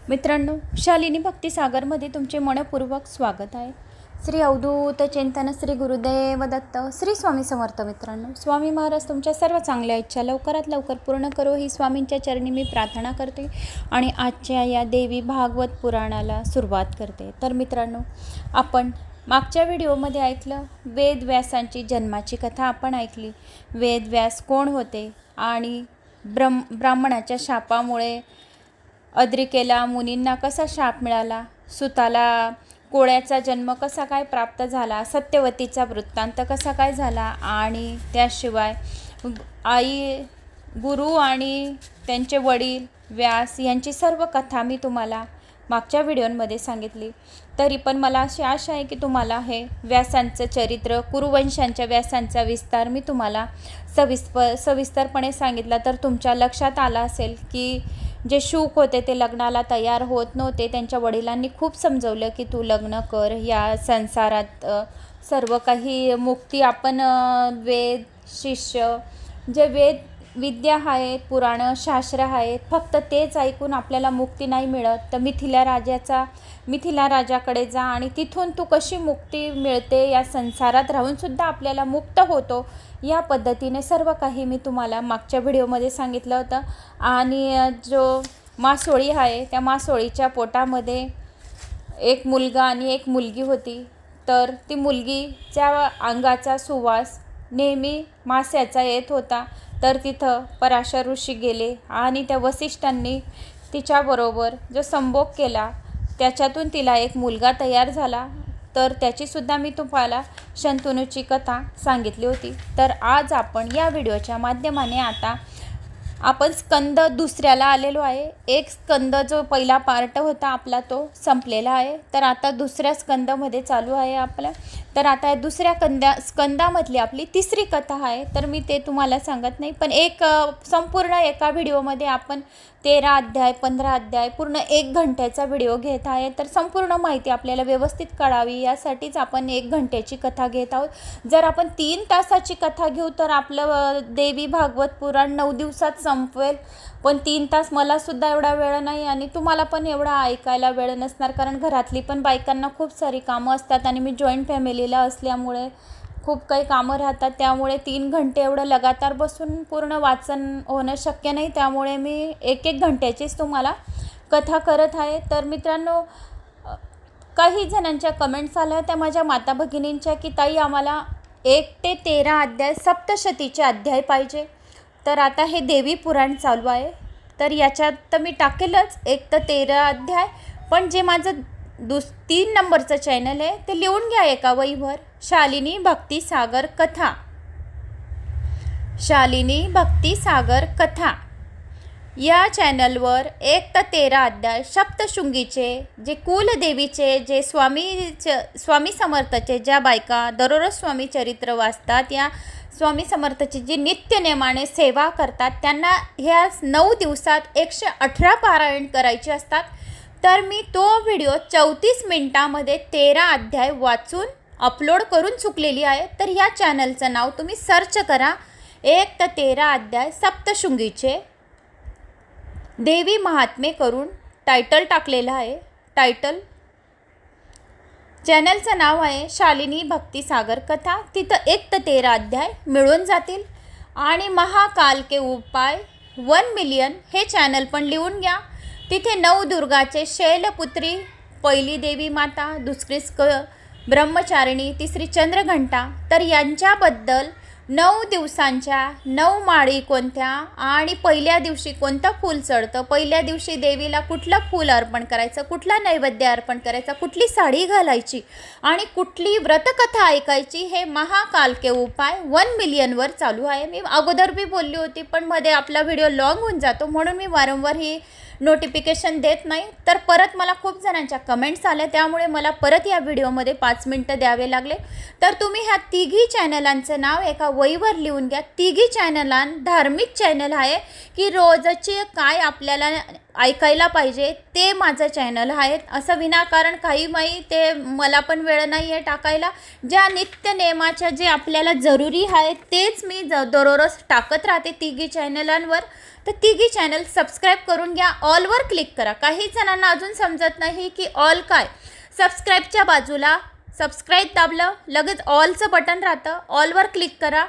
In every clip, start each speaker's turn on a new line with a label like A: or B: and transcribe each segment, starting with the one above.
A: मित्रांनो, शालिनी भक्ती सागरमध्ये तुमचे मनपूर्वक स्वागत आहे। श्री अवधूत चिंतन, श्री गुरुदेव दत्त, श्री स्वामी समर्थ। मित्रांनो, स्वामी महाराज तुमच्या सर्व चांगल्या इच्छा लवकरात लवकर पूर्ण करो ही स्वामींच्या चरणी मी प्रार्थना करते आणि आजच्या या देवी भागवत पुराणाला सुरुवात करते। तर मित्रांनो, आपण मागच्या व्हिडिओमध्ये ऐकलं वेदव्यासांची जन्माची कथा आपण ऐकली। वेदव्यास कोण होते आणि ब्राह्मणाच्या शापामुळे अद्रिकेला मुनींना कसा शाप मिळाला, सुताला कोळ्याचा जन्म कसा काय प्राप्त झाला, सत्यवतीचा वृत्तांत कसा काय झाला आणि त्याशिवाय आई गुरु आणि त्यांचे वडील व्यास यांची सर्व कथा मी तुम्हाला मागच्या व्हिडिओमध्ये सांगितली। तरी पण मला अशी आशा आहे की तुम्हाला हे व्यासांचं चरित्र, कुरुवंशांच्या व्यासांचा विस्तार मी तुम्हाला सविस्तरपणे सांगितला तर तुमच्या लक्षात आला असेल की जे शुक होते ते लग्नाला तयार होत नव्हते। त्यांच्या वडिलांनी खूप समजवलं की तू लग्न कर, या संसारात सर्व काही मुक्ती आपण वेद शिष्य जे वेद विद्या आहेत, पुराणं शास्त्र आहेत, फक्त तेच ऐकून आपल्याला मुक्ती नाही मिळत। तर मिथिला राजाकडे जा आणि तिथून तू कशी मुक्ती मिळते, या संसारात राहून सुद्धा आपल्याला मुक्त होतो, या पद्धतीने सर्व काही मी तुम्हाला मागच्या व्हिडिओमध्ये सांगितलं होतं। आणि जो मासोळी आहे त्या मासोळीच्या पोटामध्ये एक मुलगा आणि एक मुलगी होती। तर ती मुलगीच्या अंगाचा सुवास नेहमी मास्याचा येत होता। तर तिथं पराशर ऋषी गेले आणि त्या वसिष्ठांनी तिच्याबरोबर जो संभोग केला त्याच्यातून तिला एक मुलगा तयार झाला। तर त्याचीसुद्धा मी तुम्हाला शंतनूची कथा सांगितली होती। तर आज आपण या व्हिडिओच्या माध्यमाने आता आपण स्कंद दुसऱ्याला आलेलो आहे। एक स्कंद जो पहिला पार्ट होता आपला तो संपलेला आहे। तर आता दुसऱ्या स्कंदामध्ये चालू आहे आपला। तर आता दुसऱ्या स्कंदामधली आपली तिसरी कथा आहे। तर मी ते तुम्हाला सांगत नाही, पण संपूर्ण एका व्हिडिओमध्ये आपण 13 अध्याय 15 अध्याय पूर्ण 1 घंट्याचा व्हिडिओ घेत आहे। तर संपूर्ण माहिती आपल्याला व्यवस्थित कळावी यासाठीच आपण 1 घंट्याची कथा घेत आहोत। जर आपण 3 तासाची कथा घेऊ तर आपलं देवी भागवत पुराण 9 दिवसात संपवेल, पण 3 तास मला सुद्धा एवढा वेळ नाही आणि तुम्हाला पण एवढा ऐकायला वेळ नसणार, कारण घरातली पण बायकांना खूप सारी कामं असतात आणि मी जॉईंट फॅमिलीला असल्यामुळे खूप काही कामं राहतात। त्यामुळे 3 घंटे एवढं लगातार बसून पूर्ण वाचन होणं शक्य नाही, त्यामुळे मी 1-1 घंट्याचीच तुम्हाला कथा करत आहे। तर मित्रांनो, काही जणांच्या कमेंट्स आल्या त्या माझ्या माता भगिनींच्या की ताई आम्हाला 1 ते 13 अध्याय सप्तशतीचे अध्याय पाहिजे। तर आता हे देवी पुराण चालू आहे, तर याच्यात तर मी टाकेलच 1 ते 13 अध्याय, पण जे माझं 3 नंबरचं चॅनल आहे ते लिहून घ्या एका वहीवर, शालिनी भक्ती सागर कथा। शालिनी भक्ती सागर कथा या चॅनलवर 1 ते 13 अध्याय सप्तशृंगीचे, जे कुलदेवीचे, जे स्वामी समर्थचे, ज्या बायका दररोज स्वामी चरित्र वाचतात, या स्वामी समर्थची जी नित्यनेमाने सेवा करतात त्यांना ह्या 9 दिवसात 118 पारायण करायचे असतात। तर मी तो व्हिडिओ 34 मिनिटामध्ये 13 अध्याय वाचून अपलोड करून चुकलेली आहे। तर या चॅनलचं नाव तुम्ही सर्च करा, 1 ते 13 अध्याय सप्तशृंगीचे देवी महात्मे करून टायटल टाकलेलं आहे। चॅनलचं नाव आहे शालिनी भक्ती सागर कथा। तिथं 1 ते 13 अध्याय मिळून जातील। आणि महाकाल के उपाय 1 मिलियन हे चॅनल पण लिहून घ्या। तिथे नवदुर्गाचे शैलपुत्री, पहिली देवी माता, दुसरी ब्रह्मचारिणी, तिसरी चंद्रघंटा, तर यांच्याबद्दल 9 दिवसांच्या 9 माळी कोणत्या आणि पहिल्या दिवशी कोणतं फूल चढतं, पहिल्या दिवशी देवीला कुठलं फूल अर्पण करायचं, कुठला नैवेद्य अर्पण करायचा, कुठली साडी घालायची आणि कुठली व्रतकथा ऐकायची, हे महाकाल के उपाय 1 मिलियनवर चालू आहे। मी अगोदर बी बोलली होती, पण मध्ये आपला व्हिडिओ लॉंग होऊन जातो म्हणून मी वारंवार ही नोटिफिकेशन देत नाही। तर परत मला खूप जणांच्या कमेंट्स आल्या, त्यामुळे मला परत या व्हिडिओमध्ये 5 मिनिटं द्यावे लागले। तर तुम्ही ह्या तिघी चॅनलांचं नाव एका वहीवर लिहून घ्या। तिघी चॅनलां धार्मिक चॅनल आहे की रोजचे काय आपल्याला ऐकायला पाहिजे ते माझं चॅनल आहे. असं विनाकारण काही माही ते मला पण वेळ नाही आहे टाकायला. ज्या नित्य नियमाच्या जे आपल्याला जरुरी आहे तेच मी दररोज टाकत राहते तिघी चॅनलांवर. तर तिघी चॅनल सबस्क्राईब करून घ्या. ऑलवर क्लिक करा. काही जणांना अजून समजत नाही की ऑल काय. सबस्क्राईबच्या बाजूला सबस्क्राईब दाबलं लगेच ऑलचं बटन राहतं. ऑलवर क्लिक करा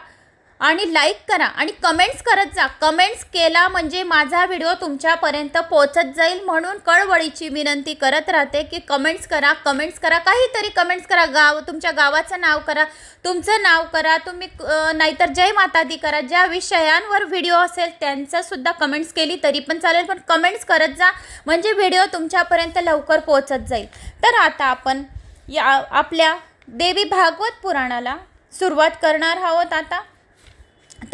A: आणि लाईक करा आणि कमेंट्स करत जा. कमेंट्स केला म्हणजे माझा व्हिडिओ तुमच्यापर्यंत पोहोचत जाईल. म्हणून कळवळीची विनंती करत राहते की कमेंट्स करा, कमेंट्स करा, काहीतरी कमेंट्स करा. तुमच्या गावाचं नाव करा, तुमचं नाव करा, तुम्ही नाहीतर जय माता दी करा. ज्या विषयांवर व्हिडिओ असेल त्यांचंसुद्धा कमेंट्स केली तरी पण चालेल, पण कमेंट्स करत जा म्हणजे व्हिडिओ तुमच्यापर्यंत लवकर पोहोचत जाईल. तर आता आपण आपल्या देवी भागवत पुराणाला सुरुवात करणार आहोत. आता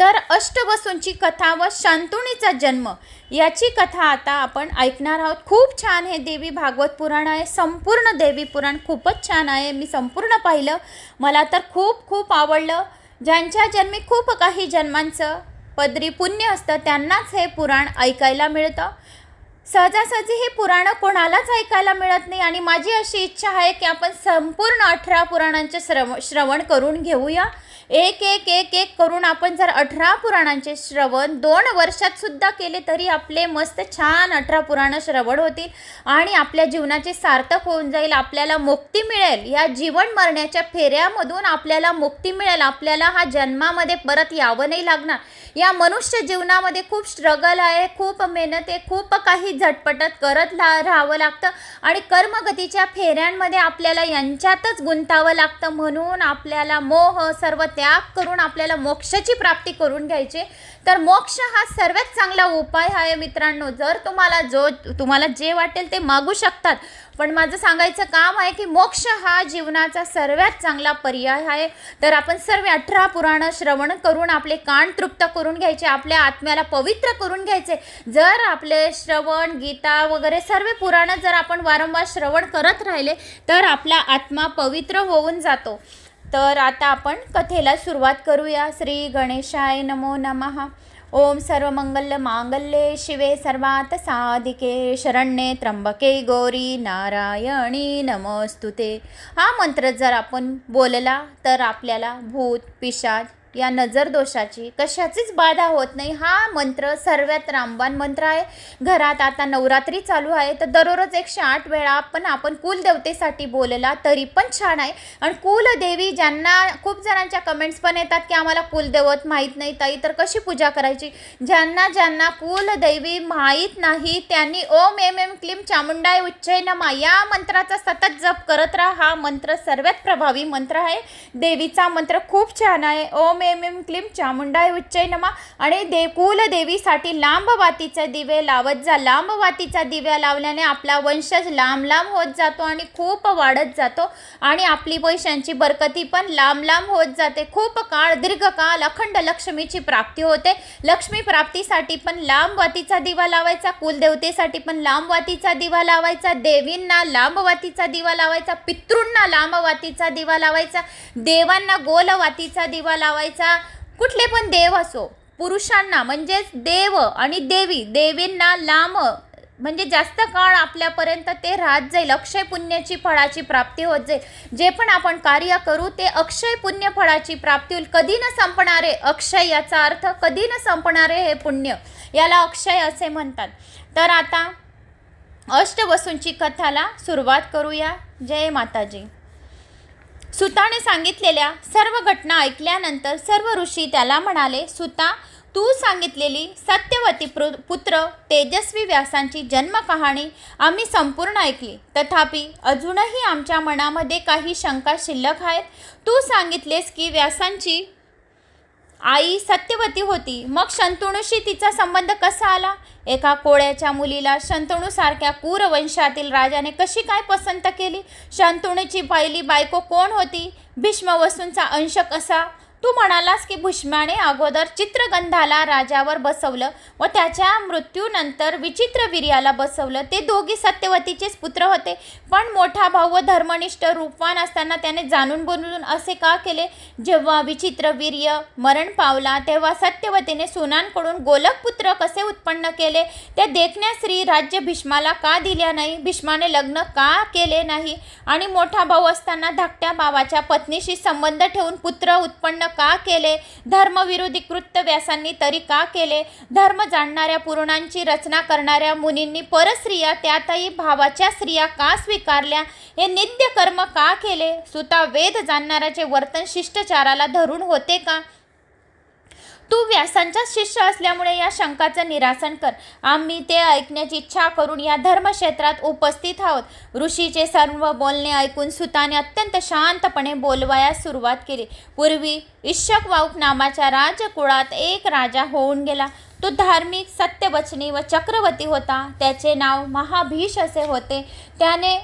A: तर अष्टवसूंची कथा व शांतुणीचा जन्म याची कथा आता आपण ऐकणार आहोत. खूप छान हे देवी भागवत पुराण आहे. संपूर्ण देवी पुराण खूपच छान आहे. मी संपूर्ण पाहिलं, मला तर खूप खूप आवडलं. ज्यांच्या जन्मी खूप काही जन्मांचं पदरी पुण्य असतं त्यांनाच हे पुराण ऐकायला मिळतं. सहजासहजी हे पुराणं कोणालाच ऐकायला मिळत नाही. आणि माझी अशी इच्छा आहे की आपण संपूर्ण 18 पुराणांचे श्रवण करून घेऊया. एक एक एक एक करून आपण जर 18 पुराणांचे श्रवण 2 वर्षात सुद्धा केले तरी आपले मस्त छान 18 पुराणं श्रवण होतील आणि आपल्या जीवनाचे सार्थक होऊन जाईल. आपल्याला मुक्ती मिळेल. या जीवन मरण्याच्या फेऱ्यामधून आपल्याला मुक्ती मिळेल. आपल्याला हा जन्मामध्ये परत यावं नाही लागणार. या मनुष्य जीवनामध्ये खूप स्ट्रगल आहे, खूप मेहनत आहे, खूप काही झटपटत करत राहावं लागतं आणि कर्मगतीच्या फेऱ्यांमध्ये आपल्याला यांच्यातच गुंतावं लागतं. म्हणून आपल्याला मोह सर्व त्याग करून आपल्याला मोक्षाची प्राप्ती करून घ्यायची. तर मोक्ष हा सर्वात चांगला उपाय आहे मित्रांनो. जर तुम्हाला जे वाटेल ते मागू शकतात, पण माझं सांगायचं काम आहे की मोक्ष हा जीवनाचा सर्वात चांगला पर्याय आहे. तर आपण सर्व 18 पुराणं श्रवण करून आपले कान तृप्त करून घ्यायचे, आपल्या आत्म्याला पवित्र करून घ्यायचे. जर आपले श्रवण गीता वगैरे सर्व पुराणं जर आपण वारंवार श्रवण करत राहिले तर आपला आत्मा पवित्र होऊन जातो. तर आता आपण कथेला सुरुवात करूया. श्री गणेशाय नमो नमः. ओम सर्वमंगल मांगल्ये शिवे सर्वात साधिके शरण्ये त्र्यंबके गौरी नारायणी नमस्तुते. हा मंत्र जर आपण बोलला तर आपल्याला भूत पिशाच या नजर दोषाची कशाचीच बाधा होत नाही. हा मंत्र सर्वात रामबाण मंत्र आहे. घरात आता नवरात्री चालू आहे तर दररोज 108 वेळा पण आपण कुलदेवतेसाठी बोलला तरी पण छान आहे. आणि कुलदेवी ज्यांना खूप जणांच्या कमेंट्स पण येतात की आम्हाला कुलदेवत माहीत नाही ताई, तर कशी पूजा करायची. ज्यांना कुलदैवी माहीत नाही त्यांनी ओम एम एम क्लीम चामुंडाय उच्चय नमः या मंत्राचा सतत जप करत राहा. हा मंत्र सर्वात प्रभावी मंत्र आहे. देवीचा मंत्र खूप छान आहे. ओम एम एम क्लीम चामुंडाय उच्चय नमः. आणि कुलदेवीसाठी लांब वातीचे दिवे लावत जा. लांब वातीचा दिव्या लावल्याने आपला वंशज लांब लांब होत जातो आणि खूप वाढत जातो आणि आपली पैशांची बरकती पण लांब लांब होत जाते. खूप काळ दीर्घकाळ अखंड लक्ष्मीची प्राप्ती होते. लक्ष्मी प्राप्तीसाठी पण लांब वातीचा दिवा लावायचा, कुलदेवतेसाठी पण लांब वातीचा दिवा लावायचा, देवींना लांब वातीचा दिवा लावायचा, पितृंना लांब वातीचा दिवा लावायचा, देवांना गोल वातीचा दिवा लावायचा. कुठले पण देव असो, पुरुषांना म्हणजेच देव आणि देवींना लांब म्हणजे जास्त काळ आपल्यापर्यंत ते राहत जाईल. अक्षय पुण्याची फळाची प्राप्ती होत जाईल. जे पण आपण कार्य करू ते अक्षय पुण्य फळाची प्राप्ती होईल. कधी न संपणारे अक्षय याचा अर्थ कधी न संपणारे हे पुण्य, याला अक्षय असे म्हणतात. तर आता अष्टवसूंची कथाला सुरुवात करूया. जय माताजी. सुताने सांगितलेल्या सर्व घटना ऐकल्यानंतर सर्व ऋषी त्याला म्हणाले, सुता, तू सांगितलेली सत्यवती पुत्र तेजस्वी व्यासांची जन्मकहाणी आम्ही संपूर्ण ऐकली. तथापि अजूनही आमच्या मनामध्ये काही शंका शिल्लक आहेत. तू सांगितलेस की व्यासांची आई सत्यवती होती, मग शंतनूशी तिचा संबंध कसा आला? एका कोळ्याच्या मुलीला शंतनूसारख्या कुरवंशातील राजाने कशी काय पसंत केली? शंतनूची पहिली बायको कोण होती? भीष्मवसूंचा अंश कसा? तू म्हणालास की भीष्माने अगोदर चित्रगंधाला राजावर बसवलं व त्याच्या मृत्यूनंतर विचित्रवीर्याला बसवलं. ते दोघी सत्यवतीचेच पुत्र होते. पण मोठा भाऊ व धर्मनिष्ठ रूपवान असताना त्याने जाणून बोलून असे का केले? जेव्हा विचित्रवीर्य मरण पावला तेव्हा सत्यवतीने सुनांकडून गोलकपुत्र कसे उत्पन्न केले? त्या देखण्या स्त्री राज्य भीष्माला का दिल्या नाही? भीष्माने लग्न का केले नाही? आणि मोठा भाऊ असताना धाकट्या भावाच्या पत्नीशी संबंध ठेवून पुत्र उत्पन्न का केले? धर्मविरोधी कृत्य व्यासांनी तरी का केले? धर्म जाणणाऱ्या पुराणांची रचना करणाऱ्या मुनींनी परस्त्रिया त्यातही भावाच्या स्त्रिया का स्वीकारल्या? हे नित्य कर्म का केले? सुता वेद जाणणाऱ्याचे वर्तन शिष्टाचाराला धरून होते का? तू व्यासांचा शिष्य असल्यामुळे या शंकाचं निरासन कर. आम्ही ते ऐकण्याची इच्छा करून या धर्मक्षेत्रात उपस्थित आहोत. ऋषीचे सर्व बोलणे ऐकून सुताने अत्यंत शांतपणे बोलवायला सुरुवात केली. पूर्वी इक्ष्वाकु नावाच्या राजकुळात एक राजा होऊन गेला. तो धार्मिक, सत्यवचनी व चक्रवर्ती होता. त्याचे नाव महाभीष असे होते. त्याने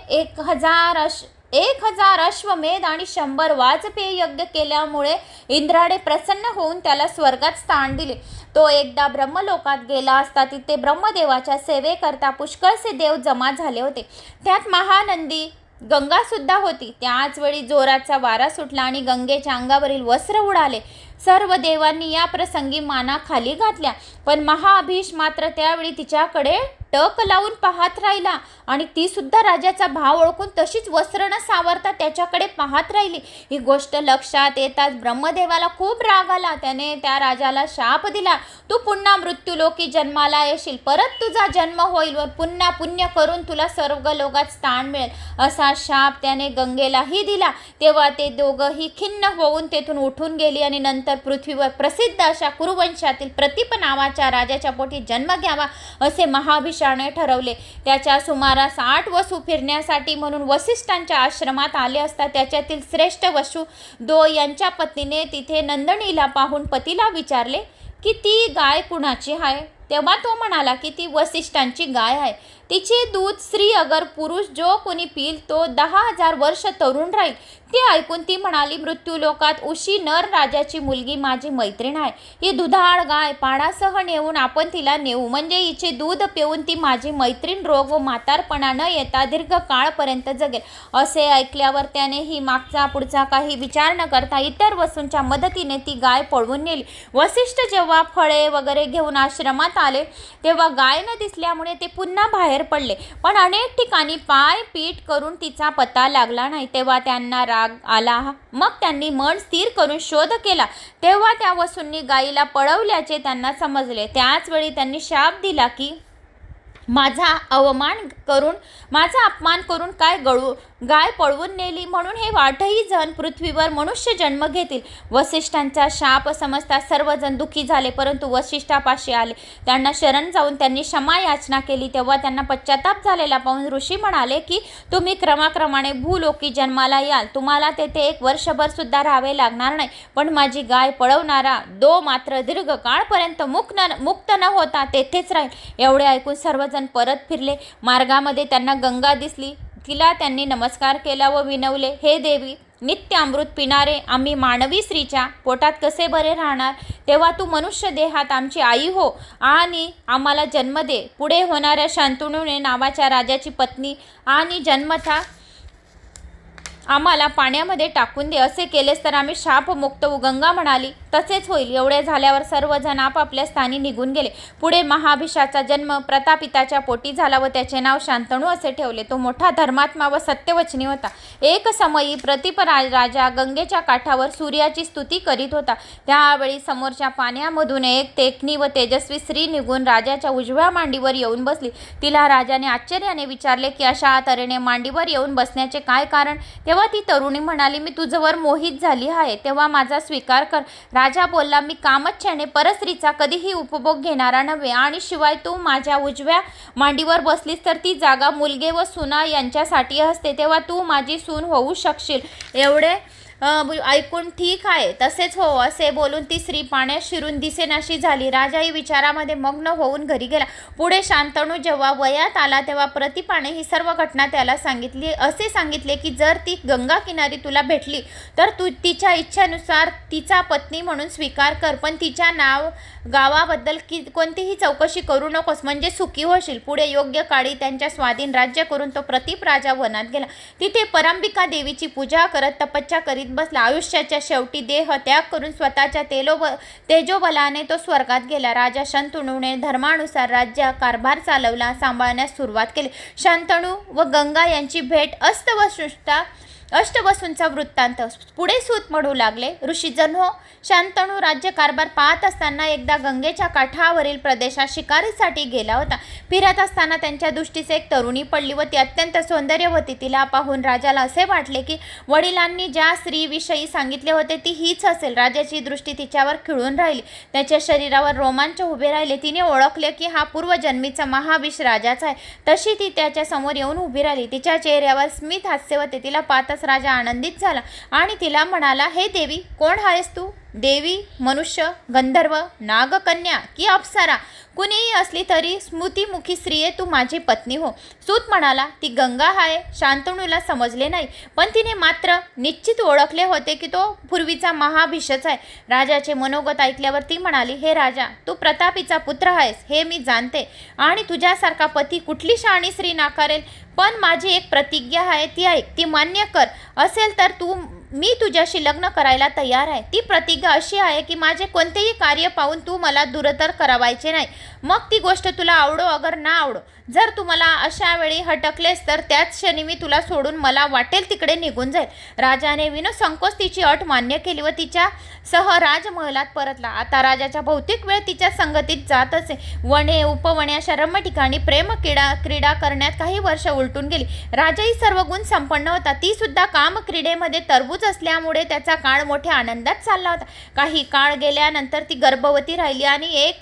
A: 1000 अश्वमेध आणि 100 वाजपेय यज्ञ केल्यामुळे इंद्राने प्रसन्न होऊन त्याला स्वर्गात स्थान दिले. तो एकदा ब्रह्मलोकात गेला असता तिथे ब्रह्मदेवाच्या सेवेकरता पुष्कळसे देव जमा झाले होते. त्यात महानंदी गंगा सुद्धा होती. त्याच वेळी जोराचा वारा सुटला आणि गंगेच्या अंगावरील वस्त्र उडाले. सर्व देवांनी या प्रसंगी माना खाली घातल्या. पण महाभीष मात्र त्यावेळी तिच्याकडे टक लावून पाहत राहिला आणि ती सुद्धा राजाचा भाव ओळखून तशीच वस्त्र न सावरता त्याच्याकडे पाहत राहिली. ही गोष्ट लक्षात येताच ब्रह्मदेवाला खूप राग आला. त्याने त्या राजाला शाप दिला, तू पुन्हा मृत्यूलोकी जन्माला येशील. परत तुझा जन्म होईल व पुन्हा पुण्य करून तुला स्वर्ग लोकात स्थान मिळेल. असा शाप त्याने गंगेलाही दिला. तेव्हा ते दोघंही खिन्न होऊन तेथून उठून गेली आणि नंतर पृथ्वीवर प्रसिद्ध अशा कुरुवंशातील प्रतीप नावाच्या राजाच्या पोटी जन्म घ्यावा असे महाभिषाने ठरवले. त्याच्या सुमारास 8 वसू फिरण्यासाठी म्हणून वसिष्ठांच्या आश्रमात आले असता त्याच्यातील श्रेष्ठ वसू दो यांच्या पत्नीने तिथे नंदनीला पाहून पतीला विचारले की ती गाय कुणाची आहे? तेव्हा तो म्हणाला की ती वसिष्ठांची गाय आहे. तिचे दूध स्त्री अगर पुरुष जो कोणी पिल तो 10,000 वर्ष तरुण राहील. ते ऐकून ती म्हणाली, मृत्यूलोकात उशी नर राजाची मुलगी माझी मैत्रीण आहे. ही दुधाळ गाय पाडासह नेऊन आपण तिला नेऊ, म्हणजे हिचे दूध पिऊन ती माझी मैत्रीण रोग व म्हातारपणा न येता दीर्घ काळपर्यंत जगेल. असे ऐकल्यावर त्याने ही मागचा पुढचा काही विचार न करता इतर वस्तूंच्या मदतीने ती गाय पळवून नेली. वसिष्ठ जेव्हा फळे वगैरे घेऊन आश्रमात आले तेव्हा गाय न दिसल्यामुळे ते पुन्हा बाहेर पडले. पण अनेक ठिकाणी पाय पीठ करून तिचा पत्ता लागला नाही. तेव्हा त्यांना राग आला. मग त्यांनी मन स्थिर करून शोध केला. तेव्हा त्या वसूंनी गायीला पळवल्याचे त्यांना समजले. त्याच वेळी त्यांनी शाप दिला की माझा अपमान करून गाय पळवून नेली म्हणून हे 8ही जण पृथ्वीवर मनुष्य जन्म घेतील. वसिष्ठांचा शाप समजता सर्वजण दुःखी झाले. परंतु वसिष्ठापाशी आले. त्यांना शरण जाऊन त्यांनी क्षमा याचना केली. तेव्हा त्यांना पश्चाताप झालेला पाहून ऋषी म्हणाले की तुम्ही क्रमाक्रमाने भूलोकी जन्माला याल. तुम्हाला तेथे 1 वर्षभर सुद्धा राहावे लागणार नाही. पण माझी गाय पळवणारा दो मात्र दीर्घ काळपर्यंत मुक्त न होता तेथेच राहील. एवढे ऐकून सर्वजण परत फिरले. मार्गामध्ये त्यांना गंगा दिसली. तिला त्यांनी नमस्कार केला व विनवले, हे देवी, नित्य अमृत पिणारे आम्ही मानवी स्त्रीच्या पोटात कसे बरे राहणार? तेव्हा तू मनुष्य देहात आमची आई हो आणि आम्हाला जन्म दे. पुढे होणाऱ्या शांतनुने नावाच्या राजाची पत्नी आणि जन्मथा आम्हाला पाण्यामध्ये टाकून दे. असे केलेस तर आम्ही शापमुक्त होऊ. गंगा म्हणाली, तसेच होईल. एवढे झाल्यावर सर्वजण आपापल्या स्थानी निघून गेले. पुढे महाभिषाचा जन्म प्रतापिताच्या पोटी झाला व त्याचे नाव शांतनू असे ठेवले. तो मोठा धर्मात्मा व सत्यवचनी होता. एक समयी प्रतीप राजा गंगेच्या काठावर सूर्याची स्तुती करीत होता. त्यावेळी समोरच्या पाण्यामधून एक देखणी व तेजस्वी स्त्री निघून राजाच्या उजव्या मांडीवर येऊन बसली. तिला राजाने आश्चर्याने विचारले की अशा तऱ्हेने मांडीवर येऊन बसण्याचे काय कारण? तेव्हा ती तरुणी म्हणाली, मी तुझ्यावर मोहित झाली आहे, तेव्हा माझा स्वीकार कर. राजा बोलला, मी कामच्छेने परस्त्रीचा कधीही उपभोग घेणारा नव्हे आणि शिवाय तू माझ्या उजव्या मांडीवर बसलीस तर ती जागा मुलगे व सुना यांच्यासाठी असते. तेव्हा तू माझी सून होऊ शकशील. एवढे ऐकून ठीक आहे तसेच हो असे बोलून ती स्त्री पाण्यात शिरून दिसेनाशी झाली. राजाही विचारामध्ये मग्न होऊन घरी गेला. पुढे शांतनू जेव्हा वयात आला तेव्हा प्रतिपाने ही सर्व घटना त्याला सांगितली. असे सांगितले की जर ती गंगा किनारी तुला भेटली तर तू तिच्या इच्छेनुसार तिचा पत्नी म्हणून स्वीकार कर, पण तिच्या गावाबद्दल कोणतीही चौकशी करू नकोस, म्हणजे सुखी होशील. पुढे योग्य काळी त्यांच्या स्वाधीन राज्य करून तो प्रतीप राजा वनात गेला. तिथे परंबिका देवीची पूजा करत तपस्या करीत बसला. आयुष्याच्या शेवटी देह त्याग करून स्वतःच्या तेजोबलाने तो स्वर्गात गेला. राजा शंतनूने धर्मानुसार राज्य कारभार चालवला, सांभाळण्यास सुरुवात केली. शंतनू व गंगा यांची भेट अष्टवसूंचा वृत्तांत. पुढे सूत म्हणू लागले, ऋषीजन हो, शंतनू राज्यकारभार पाहत असताना एकदा गंगेच्या काठावरील प्रदेशात शिकारीसाठी गेला होता. फिरत असताना त्यांच्या दृष्टीस एक तरुणी पडली व ती अत्यंत सौंदर्यवती. तिला पाहून राजाला असे वाटले की वडिलांनी ज्या स्त्रीविषयी सांगितले होते ती हीच असेल. राजाची दृष्टी तिच्यावर खिळून राहिली. त्याच्या शरीरावर रोमांच उभे राहिले. तिने ओळखले की हा पूर्वजन्मीचा महाविष राजाचा आहे. तशी ती त्याच्या समोर येऊन उभी राहिली. तिच्या चेहऱ्यावर स्मित हास्य होते. तिला पाहताच राजा आनंदित झाला आणि तिला म्हणाला, हे देवी, कोण आहेस तू? देवी, मनुष्य, गंधर्व, नागकन्या की अप्सरा कुणीही असली तरी स्मृतिमुखी स्त्रिये तू माझी पत्नी हो. सूत म्हणाला, ती गंगा आहे. शांतनूला समजले नाही, पण तिने मात्र निश्चित ओळखले होते की तो पूर्वीचा महाभिषच आहे. राजाचे मनोगत ऐकल्यावर ती म्हणाली, हे राजा, तू प्रतापीचा पुत्र आहेस हे मी जाणते आणि तुझ्यासारखा पती कुठली शहाणी स्त्री नाकारेल. पण माझी एक प्रतिज्ञा आहे, ती ऐक, ती मान्य कर. असेल तर मी तुझ्याशी लग्न करायला तयार आहे. ती प्रतिज्ञा अशी आहे की माझे कोणतेही कार्य पाहून तू मला दूरतर करावायचे नाही. मग ती गोष्ट तुला आवडो अगर ना आवडो. जर तू मला अशा वेळी हटकलेस तर त्याच क्षणी मी तुला सोडून मला वाटेल तिकडे निघून जाईल. राजाने विनसंकोच तिची अट मान्य केली व तिच्या सह राजमहलात परतला. आता राजाच्या बहुतेक वेळ तिच्या संगतीत जात असे. वने उपवने अशा रम्य ठिकाणी प्रेम क्रीडा करण्यात काही वर्ष उलटून गेली. राजाही सर्व गुण संपन्न होता. ती सुद्धा काम क्रीडेमध्ये तरबूज असल्यामुळे त्याचा काळ मोठ्या आनंदात चालला होता. काही काळ गेल्यानंतर ती गर्भवती राहिली आणि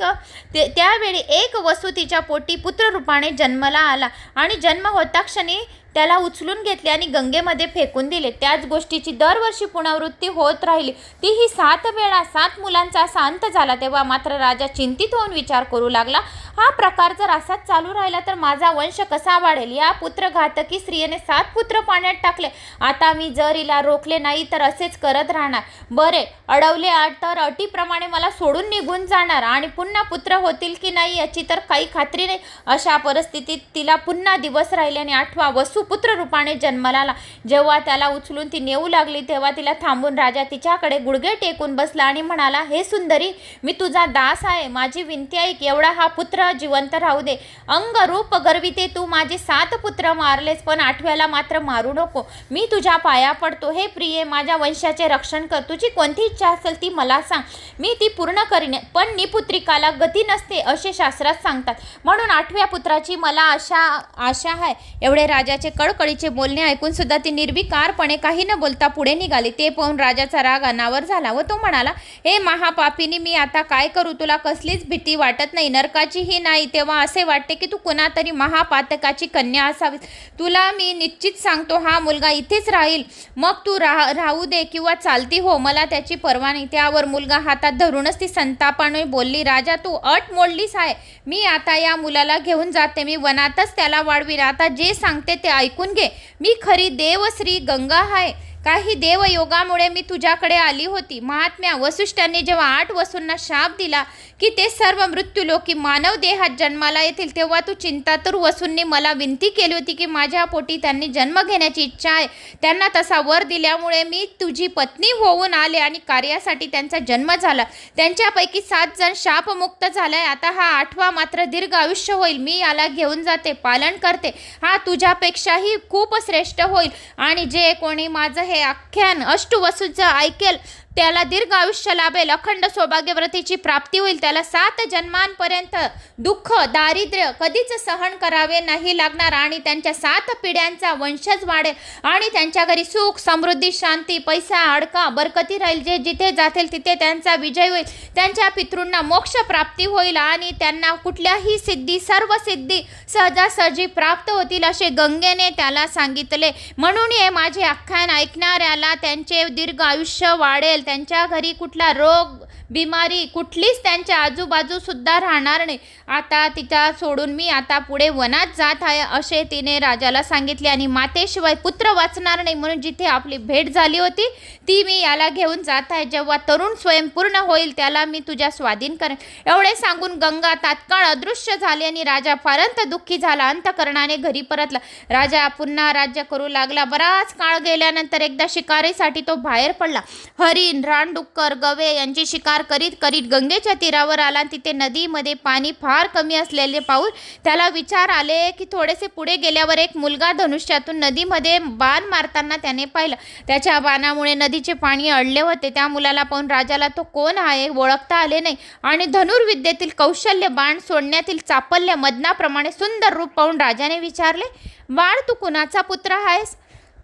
A: त्यावेळी एक वसू तिच्या पोटी पुत्ररूपाने जन्माला आला आणि जन्म होता क्षणी त्याला उचलून घेतले आणि गंगेमध्ये फेकून दिले. त्याच गोष्टीची दरवर्षी पुनरावृत्ती होत राहिली. तीही 7 वेळा 7 मुलांचा असा अंत झाला. तेव्हा मात्र राजा चिंतित होऊन विचार करू लागला, हा प्रकार जर असाच चालू राहिला तर माझा वंश कसा वाढेल. या पुत्रघातकी स्त्रियेने 7 पुत्र पाण्यात टाकले. आता मी जर हिला रोखले नाही तर असेच करत राहणार. बरे, अडवले तर अटीप्रमाणे मला सोडून निघून जाणार आणि पुन्हा पुत्र होतील की नाही याची तर काही खात्री नाही. अशा परिस्थितीत तिला पुन्हा दिवस राहिले आणि 8वा वसू पुत्र रूपाने जन्माला आला. जेव्हा त्याला उचलून ती नेऊ लागली तेव्हा तिला थांबून राजा तिच्याकडे गुडघे टेकून बसला आणि म्हणाला, हे सुंदरी, मी तुझा दास आहे. माझी विनंती ऐक. एवढा हा पुत्र जिवंत राहू दे. अंग रूप गर्विते तू माझे 7 पुत्र मारलेस, पण 8व्याला मात्र मारू नको. मी तुझ्या पाया पडतो. हे प्रिये, माझ्या वंशाचे रक्षण कर. तुझी कोणती इच्छा असेल ती मला सांग, मी ती पूर्ण करीन. पण निपुत्रिकाला गती नसते असे शास्त्रात सांगतात, म्हणून 8व्या पुत्राची मला आशा आहे. एवढे राजाचे कळकळीचे बोलणे ऐकून सुद्धा ती निर्विकारपणे काही न बोलता पुढे निघाली. ते पाहून राजाचा राग अनावर झाला व तो म्हणाला, हे महापापिनी, मी आता काय करू. तुला कसलीच भीती वाटत नाही, नरकाचीही नाही. तेव्हा असे वाटते की तू कुणातरी महापातकाची कन्या असावी. तुला मी निश्चित सांगतो, हा मुलगा इथेच राहील. मग तू राहू दे किंवा चालती हो, मला त्याची पर्वा नाही. त्यावर मुलगा हातात धरूनच ती संतापाने बोलली, राजा, तू अट मोडलीस आहे. मी आता या मुलाला घेऊन जाते. मी वनातच त्याला वाढवीन. आता जे सांगते ते ऐकून घे. मी खरी देवश्री गंगा आहे. काही देवयोगामुळे मी तुझ्याकडे आली होती. महात्म्या वसिष्ठांनी जेव्हा 8 वसूंना शाप दिला की ते सर्व मृत्यूलोकी मानव देहात जन्माला येतील, तेव्हा तू चिंतातुर वसूंनी मला विनंती केली होती की माझ्या पोटी त्यांनी जन्म घेण्याची इच्छा आहे. त्यांना तसा वर दिल्यामुळे मी तुझी पत्नी होऊन आले आणि कार्यासाठी त्यांचा जन्म झाला. त्यांच्यापैकी 7 जण शापमुक्त झालाय. आता हा 8वा मात्र दीर्घ आयुष्य होईल. मी याला घेऊन जाते, पालन करते. हा तुझ्यापेक्षाही खूप श्रेष्ठ होईल आणि जे कोणी माझं हे आख्यान अष्टवसूचं ऐकेल त्याला दीर्घ आयुष्य लाभेल, अखंड सौभाग्यवतीची प्राप्ती होईल, त्याला 7 जन्मांपर्यंत दुःख दारिद्र्य कधीच सहन करावे नाही लागणार आणि त्यांच्या 7 पिढ्यांचा वंशज वाढेल आणि त्यांच्या घरी सुख समृद्धी शांती पैसा अडका बरकती राहील. जे जिथे जातील तिथे त्यांचा विजय होईल, त्यांच्या पितृंना मोक्ष प्राप्ती होईल आणि त्यांना कुठल्याही सिद्धी सर्व सिद्धी सहजासहजी प्राप्त होतील असे गंगेने त्याला सांगितले. म्हणून हे माझे आख्यान ऐकणाऱ्याला त्यांचे दीर्घ आयुष्य वाढेल, त्यांच्या घरी कुठला रोग बिमारी कुठलीच त्यांच्या आजूबाजू सुद्धा राहणार नाही. आता तिचा सोडून मी आता पुढे वनात जात आहे असे तिने राजाला सांगितले आणि मातेशिवाय पुत्र वाचणार नाही म्हणून जिथे आपली भेट झाली होती ती मी याला घेऊन जात आहे. जेव्हा तरुण स्वयंपूर्ण होईल त्याला मी तुझ्या स्वाधीन करेन. एवढे सांगून गंगा तात्काळ अदृश्य झाली आणि राजा फारंत दुःखी झाला. अंतकरणाने घरी परतला. राजा पुन्हा राज्य करू लागला. बराच काळ गेल्यानंतर एकदा शिकारीसाठी तो बाहेर पडला. हरिण रानडुक्कर गवे यांची शिकार करीत करीत गंगेच्या तीरावर आला आणि तिथे नदीमध्ये पाणी फार कमी असलेले पाहून त्याला विचार आले की थोडेसे पुढे गेल्यावर एक मुलगा धनुष्यातून नदीमध्ये बाण मारताना त्याने पाहिलं. त्याच्या बाणामुळे नदीचे पाणी अडले होते. त्या मुलाला पाहून राजाला तो कोण आहे ओळखता आले नाही आणि धनुर्विद्येतील कौशल्य बाण सोडण्यातील चापल्य मदनाप्रमाणे सुंदर रूप पाहून राजाने विचारले, बाळ तू कुणाचा पुत्र आहेस?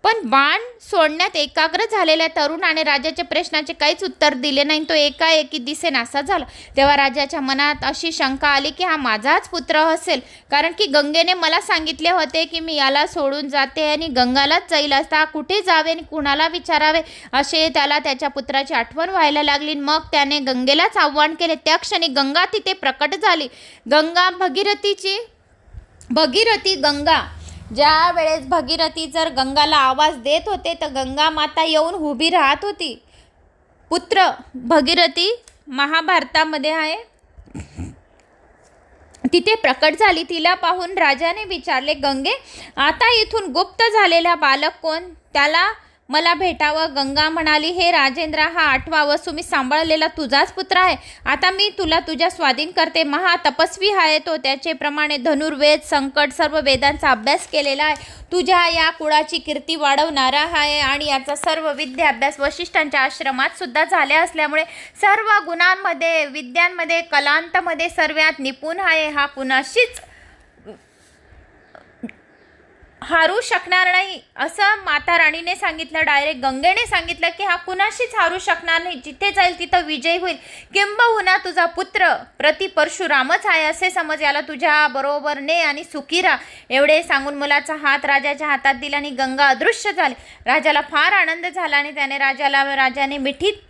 A: पण बाण सोडण्यात एकाग्र झालेल्या तरुणाने राजाच्या प्रश्नाचे काहीच उत्तर दिले नाही. तो एकाएकी दिसेनासा झाला. तेव्हा राजाच्या मनात अशी शंका आली की हा माझाच पुत्र असेल, कारण की गंगेने मला सांगितले होते की मी याला सोडून जाते आणि गंगालाच जाईल. असता कुठे जावे आणि कुणाला विचारावे असे त्याला त्याच्या पुत्राची आठवण व्हायला लागली. मग त्याने गंगेलाच आव्हान केले. त्या क्षणी गंगा तिथे प्रकट झाली. गंगा भगीरथी गंगा ज्या वेळेस भगीरथी जर गंगाला आवाज देत होते तर गंगा माता येऊन उभी राहत होती. पुत्र भगीरथी महाभारतामध्ये आहे, तिथे प्रकट झाली. तिला पाहून राजाने विचारले, गंगे आता इथून गुप्त झालेला बालक कोण? त्याला मला भेटावं. गंगा म्हणाली, हे राजेंद्र, हा 8वा वसू मी सांभाळलेला तुझाच पुत्र आहे. आता मी तुला तुझ्या स्वाधीन करते. महातपस्वी आहे तो, त्याचेप्रमाणे धनुर्वेद संकट सर्व वेदांचा अभ्यास केलेला आहे. तुझ्या या कुळाची कीर्ती वाढवणारा आहे आणि याचा सर्व विद्या अभ्यास वशिष्ठांच्या आश्रमात सुद्धा झाल्या असल्यामुळे सर्व गुणांमध्ये विद्यांमध्ये कलांतमध्ये सर्वात निपुण आहे. हा कुणाशीच हारू शकणार नाही असं माता राणीने सांगितलं. डायरेक्ट गंगेने सांगितलं की हा कुणाशीच हारू शकणार नाही, जिथे जाईल तिथं विजय होईल. किंबहुना तुझा पुत्र प्रति परशुरामच आहे असे समज, याला तुझ्या बरोबर ने आणि सुखी राहा. एवढे सांगून मुलाचा हात राजाच्या हातात दिला आणि गंगा अदृश्य झाली. राजाला फार आनंद झाला आणि त्याने राजाने मिठीत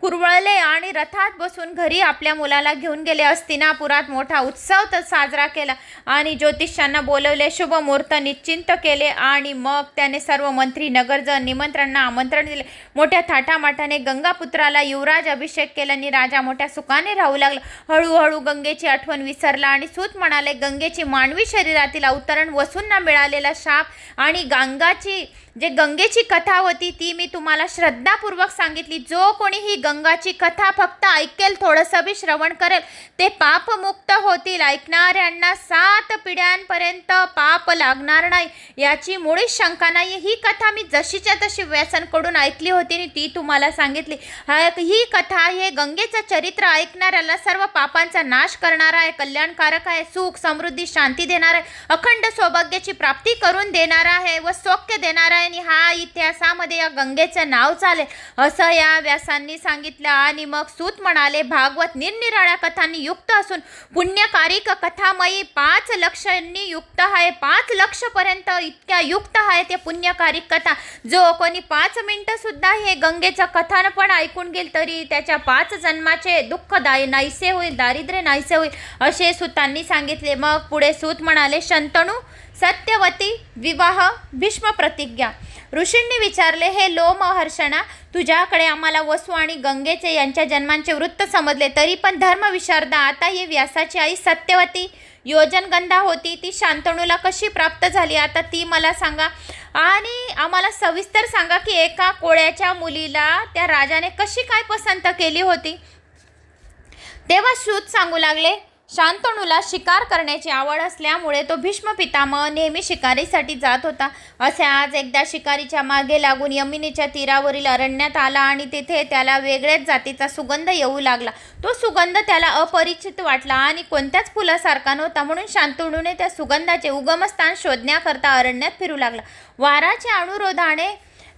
A: कुरवळले आणि रथात बसून घरी आपल्या मुलाला घेऊन गेले. हस्तिनापुरात मोठा उत्सव साजरा केला आणि ज्योतिषांना बोलवले, शुभ मुहूर्त निश्चिंत केले आणि मग त्याने सर्व मंत्री नगरजन निमंत्रणांना आमंत्रण दिले. मोठ्या थाटामाटाने गंगापुत्राला युवराज अभिषेक केला आणि राजा मोठ्या सुखाने राहू लागला. हळूहळू गंगेची आठवण विसरला आणि सूत म्हणाले, गंगेची मानवी शरीरातील अवतरण वसूंना मिळालेला शाप आणि गंगेची कथा होती ती मी तुम्हाला श्रद्धापूर्वक सांगितली. जो कोणी ही गंगाची कथा फक्त ऐकेल, थोडंसं बी श्रवण करेल, ते पापमुक्त होतील. ऐकणाऱ्यांना 7 पिढ्यांपर्यंत पाप लागणार नाही याची मुळीच शंका नाही. ही कथा मी जशीच्या तशी व्यासांकडून ऐकली होती आणि ती तुम्हाला सांगितली. ही कथा हे गंगेचं चरित्र ऐकणाऱ्याला सर्व पापांचा नाश करणार आहे, कल्याणकारक आहे, सुख समृद्धी शांती देणार आहे, अखंड सौभाग्याची प्राप्ती करून देणार आहे व सौख्य देणार आहे आणि हा इतिहासामध्ये या गंगेचं नाव चालेल असं या व्यासांनी सांगितलं. आणि मग सूत म्हणाले, भागवत निरनिराळ्या कथांनी युक्त असून पुण्यकारिक कथामयी 5 लक्षांनी युक्त आहे. 5 लक्षपर्यंत इतक्या युक्त आहे ते पुण्यकारिक कथा. जो कोणी 5 मिनिटं सुद्धा हे गंगेचं कथान पण ऐकून गेल तरी त्याच्या 5 जन्माचे दुःख नाहीसे होईल, दारिद्र्य नाहीसे होईल असे सूतांनी सांगितले. मग पुढे सूत म्हणाले, शंतनू सत्यवती विवाह भीष्म प्रतिज्ञा. ऋषींनी विचारले, हे लोमहर्षणा, तुझ्याकडे आम्हाला वसू आणि गंगेचे यांच्या जन्मांचे वृत्त समजले, तरी पण धर्मविशारदा आता ही व्यासाची आई सत्यवती योजनगंधा होती, ती शांतनूला कशी प्राप्त झाली आता ती मला सांगा आणि आम्हाला सविस्तर सांगा की एका कोळ्याच्या मुलीला त्या राजाने कशी काय पसंत केली होती. तेव्हा सूत सांगू लागले, शांतनूला शिकार करण्याची आवड असल्यामुळे तो भीष्म पितामह नेहमी शिकारीसाठी जात होता. असे आज एकदा शिकारीच्या मागे लागून यमुनेच्या तीरावरील अरण्यात आला आणि तिथे त्याला वेगळ्याच जातीचा सुगंध येऊ लागला. तो सुगंध त्याला अपरिचित वाटला आणि कोणत्याच फुलासारखा नव्हता. म्हणून शांतनूने त्या सुगंधाचे उगमस्थान शोधण्याकरता अरण्यात फिरू लागला. वाराच्या अनुरोधाने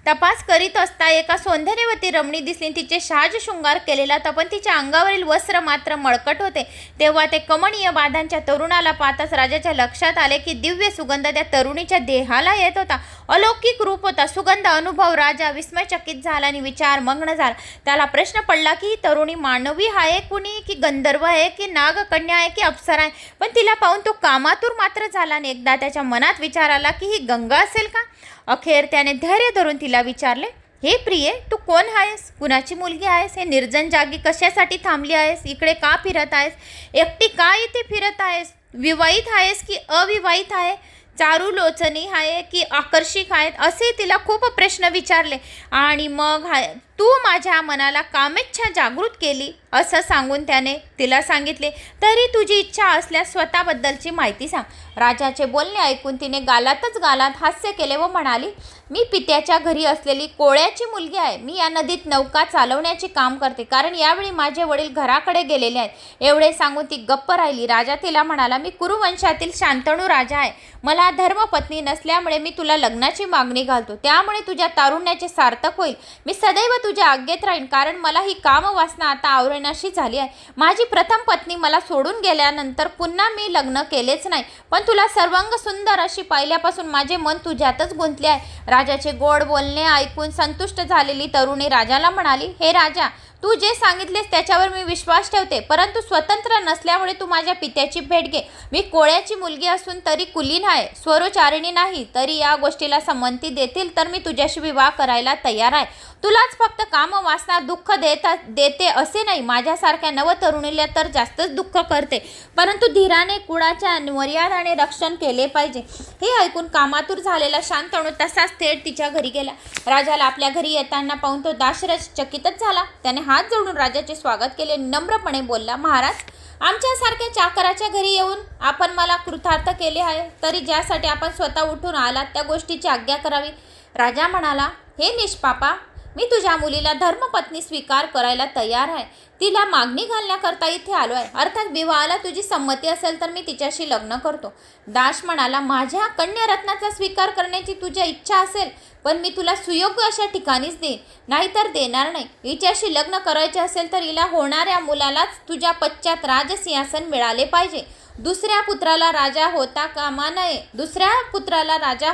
A: तपास करीत असता एका सौंदर्यवती रमणी दिसली. तिचे साज शृंगार केलेला होता, पण तिच्या अंगावरील वस्त्र मात्र मळकट होते. तेव्हा ते कमनीय बाधांच्या तरुणाला पाहताच राजाच्या लक्षात आले की दिव्य सुगंध त्या तरुणीच्या देहाला येत होता. अलौकिक रूप होता. सुगंध अनुभव राजा विस्मयचकित झाला आणि विचारमग्न झाला. त्याला प्रश्न पडला की ही तरुणी मानवी आहे कुणी, की गंधर्व आहे, की नागकन्या आहे, की अप्सरा आहे. पण तिला पाहून तो कामातूर मात्र झाला आणि एकदा त्याच्या मनात विचार आला की ही गंगा असेल का. अखेर त्याने धैर्य धरून तिला विचारले, हे प्रिये, तू कोण आहेस, कुणाची मुलगी आहेस, हे निर्जन जागी कशासाठी थांबली आहेस, इकडे का फिरत आहेस, एकटी का इथे फिरत आहेस, विवाहित आहेस की अविवाहित आहे, चारू लोचनी आहे की आकर्षिक आहेत, असे तिला खूप प्रश्न विचारले. आणि मग तू माझ्या मनाला कामेच्छा जागृत केली असं सांगून त्याने तिला सांगितले, तरी तुझी इच्छा असल्यास स्वतःबद्दलची माहिती सांग. राजाचे बोलणे ऐकून तिने गालातच गालात हास्य केले व म्हणाली, मी पित्याच्या घरी असलेली कोळ्याची मुलगी आहे. मी या नदीत नौका चालवण्याचे काम करते, कारण यावेळी माझे वडील घराकडे गेलेले आहेत. एवढे सांगून ती गप्प राहिली. राजा तिला म्हणाला, मी कुरुवंशातील शांतनू राजा आहे. मला धर्मपत्नी नसल्यामुळे मी तुला लग्नाची मागणी घालतो. त्यामुळे तुझ्या तारुण्याचे सार्थक होईल. मी सदैव तुझ्या आज्ञेत राहीन, कारण मला ही कामवासना आता आवरेनाशी झाली आहे. माझी प्रथम पत्नी मला सोडून गेल्यानंतर पुन्हा मी लग्न केलेच नाही, पण तुला सर्वांग सुंदर अशी पाहिल्यापासून माझे मन तुझ्यातच गुंतले आहे. राजाचे गोड बोलणे ऐकून संतुष्ट झालेली तरुणी राजाला म्हणाली, हे राजा, तू जे सांगितलेस त्याच्यावर मी विश्वास ठेवते, परंतु स्वतंत्र नसल्यामुळे तू माझ्या पित्याची भेट घे. मी कोळ्याची मुलगी असून तरी कुलीन आहे, स्वरोचारिणी नाही. तरी या गोष्टीला संमती देतील तर मी तुझ्याशी विवाह करायला तयार आहे. तुलाच फक्त कामवासना दुःख देते असे नाही, माझ्यासारख्या नवतरुणीला तर जास्तच दुःख करते, परंतु धीराने कुळाच्या मर्यादाने रक्षण केले पाहिजे. हे ऐकून कामातूर झालेला शांतनू तसाच थेट तिच्या घरी गेला. राजाला आपल्या घरी येताना पाहून तो दाशरथ चकितच झाला. त्याने हात जोडून राजाचे स्वागत केले. नम्रपणे बोलला, महाराज, आमच्यासारख्या चाकराच्या घरी येऊन आपण मला कृतार्थ केले आहे, तरी ज्यासाठी आपण स्वतः उठून आलात त्या गोष्टीची आज्ञा करावी. राजा म्हणाला, हे निष्पापा, मी तुझ्या मुलीला धर्मपत्नी स्वीकार करायला तयार आहे. तिला मागणी घालण्याकरता इथे आलो आहे. अर्थात विवाहाला तुझी संमती असेल तर मी तिच्याशी लग्न करतो. दास म्हणाला, माझ्या कन्यारत्नाचा स्वीकार करण्याची तुझ्या इच्छा असेल, पण मी तुला सुयोग्य अशा ठिकाणीच देईन, नाहीतर देणार नाही. हिच्याशी लग्न करायचे असेल तर हिला होणाऱ्या मुलालाच तुझ्या पश्चात राजसिंहासन मिळाले पाहिजे. दुसऱ्या पुत्राला राजा होता कामा नये. दुसऱ्या पुत्राला राजा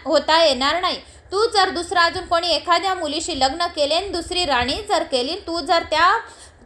A: होता येणार नाही. तू जर दुसरा अजून कोणी एखाद्या मुलीशी लग्न केले आणि दुसरी राणी जर केली, तू जर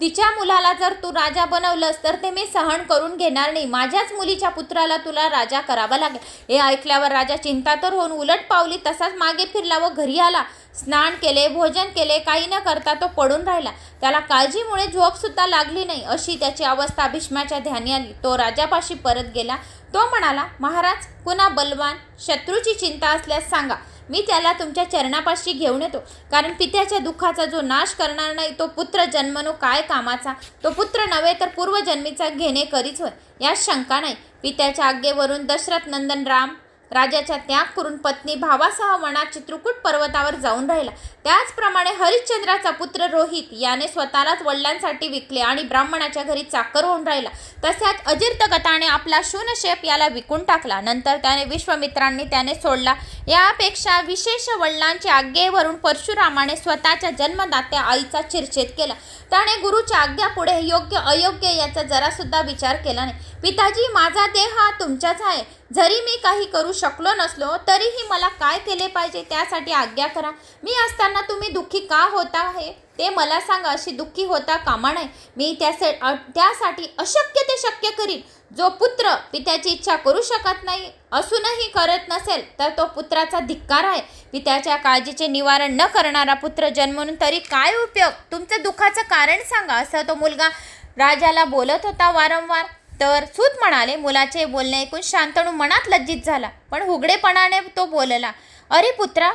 A: तिच्या मुलाला जर तू राजा बनवलंस तर ते मी सहन करून घेणार नाही. माझ्याच मुलीच्या पुत्राला तुला राजा करावा लागेल. हे ऐकल्यावर राजा चिंतातुर होऊन उलट पावली तसाच मागे फिरला व घरी आला. स्नान केले, भोजन केले, काही न करता तो पडून राहिला. त्याला काळजीमुळे झोपसुद्धा लागली नाही. अशी त्याची अवस्था भीष्माच्या ध्यानी आली. तो राजापाशी परत गेला. तो म्हणाला, महाराज, कुणा बलवान शत्रूची चिंता असल्यास सांगा, मी त्याला तुमच्या चरणापाशी घेऊन येतो. कारण पित्याच्या दुःखाचा जो नाश करणार नाही तो पुत्र जन्मनो काय कामाचा. तो पुत्र नव्हे तर पूर्वजन्मीचा घेणे करीच होय, यात शंका नाही. पित्याच्या आज्ञेवरून दशरथ नंदन राम राजाचा त्याग करून पत्नी भावासह वनात चित्रकूट पर्वतावर जाऊन राहिला. त्याचप्रमाणे हरिश्चंद्राचा पुत्र रोहित याने स्वतःलाच वडिलांसाठी विकले आणि ब्राह्मणाच्या घरी चाकर होऊन राहिला. तसेच अजिर्तगताने आपला शूनशेप याला विकून टाकला. नंतर त्याने विश्वामित्रांनी त्याने सोडला. यापेक्षा विशेष वडिलांच्या आज्ञेवरून परशुरामाने स्वतःच्या जन्मदात्या आईचा चिरछेद केला. त्याने गुरुच्या आज्ञा पुढे योग्य अयोग्य याचा जरासुद्धा विचार केला नाही. पिताजी, माझा देह हा तुमचाच आहे. जरी मी काही करू शकलो नसलो तरीही मला काय केले पाहिजे त्यासाठी आज्ञा करा. मी असताना तुम्ही दुःखी का होता आहे ते मला सांगा. अशी दुःखी होता कामा नये. मी त्यासाठी अशक्य ते शक्य करीन. जो पुत्र पित्याची इच्छा करू शकत नाही असूनही करत नसेल तर तो पुत्राचा धिक्कार आहे. पित्याच्या काळजीचे निवारण न करणारा पुत्र जन्मून तरी काय उपयोग. तुमचं दुःखाचं कारण सांगा, असं तो मुलगा राजाला बोलत होता वारंवार. तर सूत म्हणाले, मुलाचे बोलणे ऐकून शांतनू मनात लज्जित झाला, पण उघडेपणाने तो बोलला, अरे पुत्रा,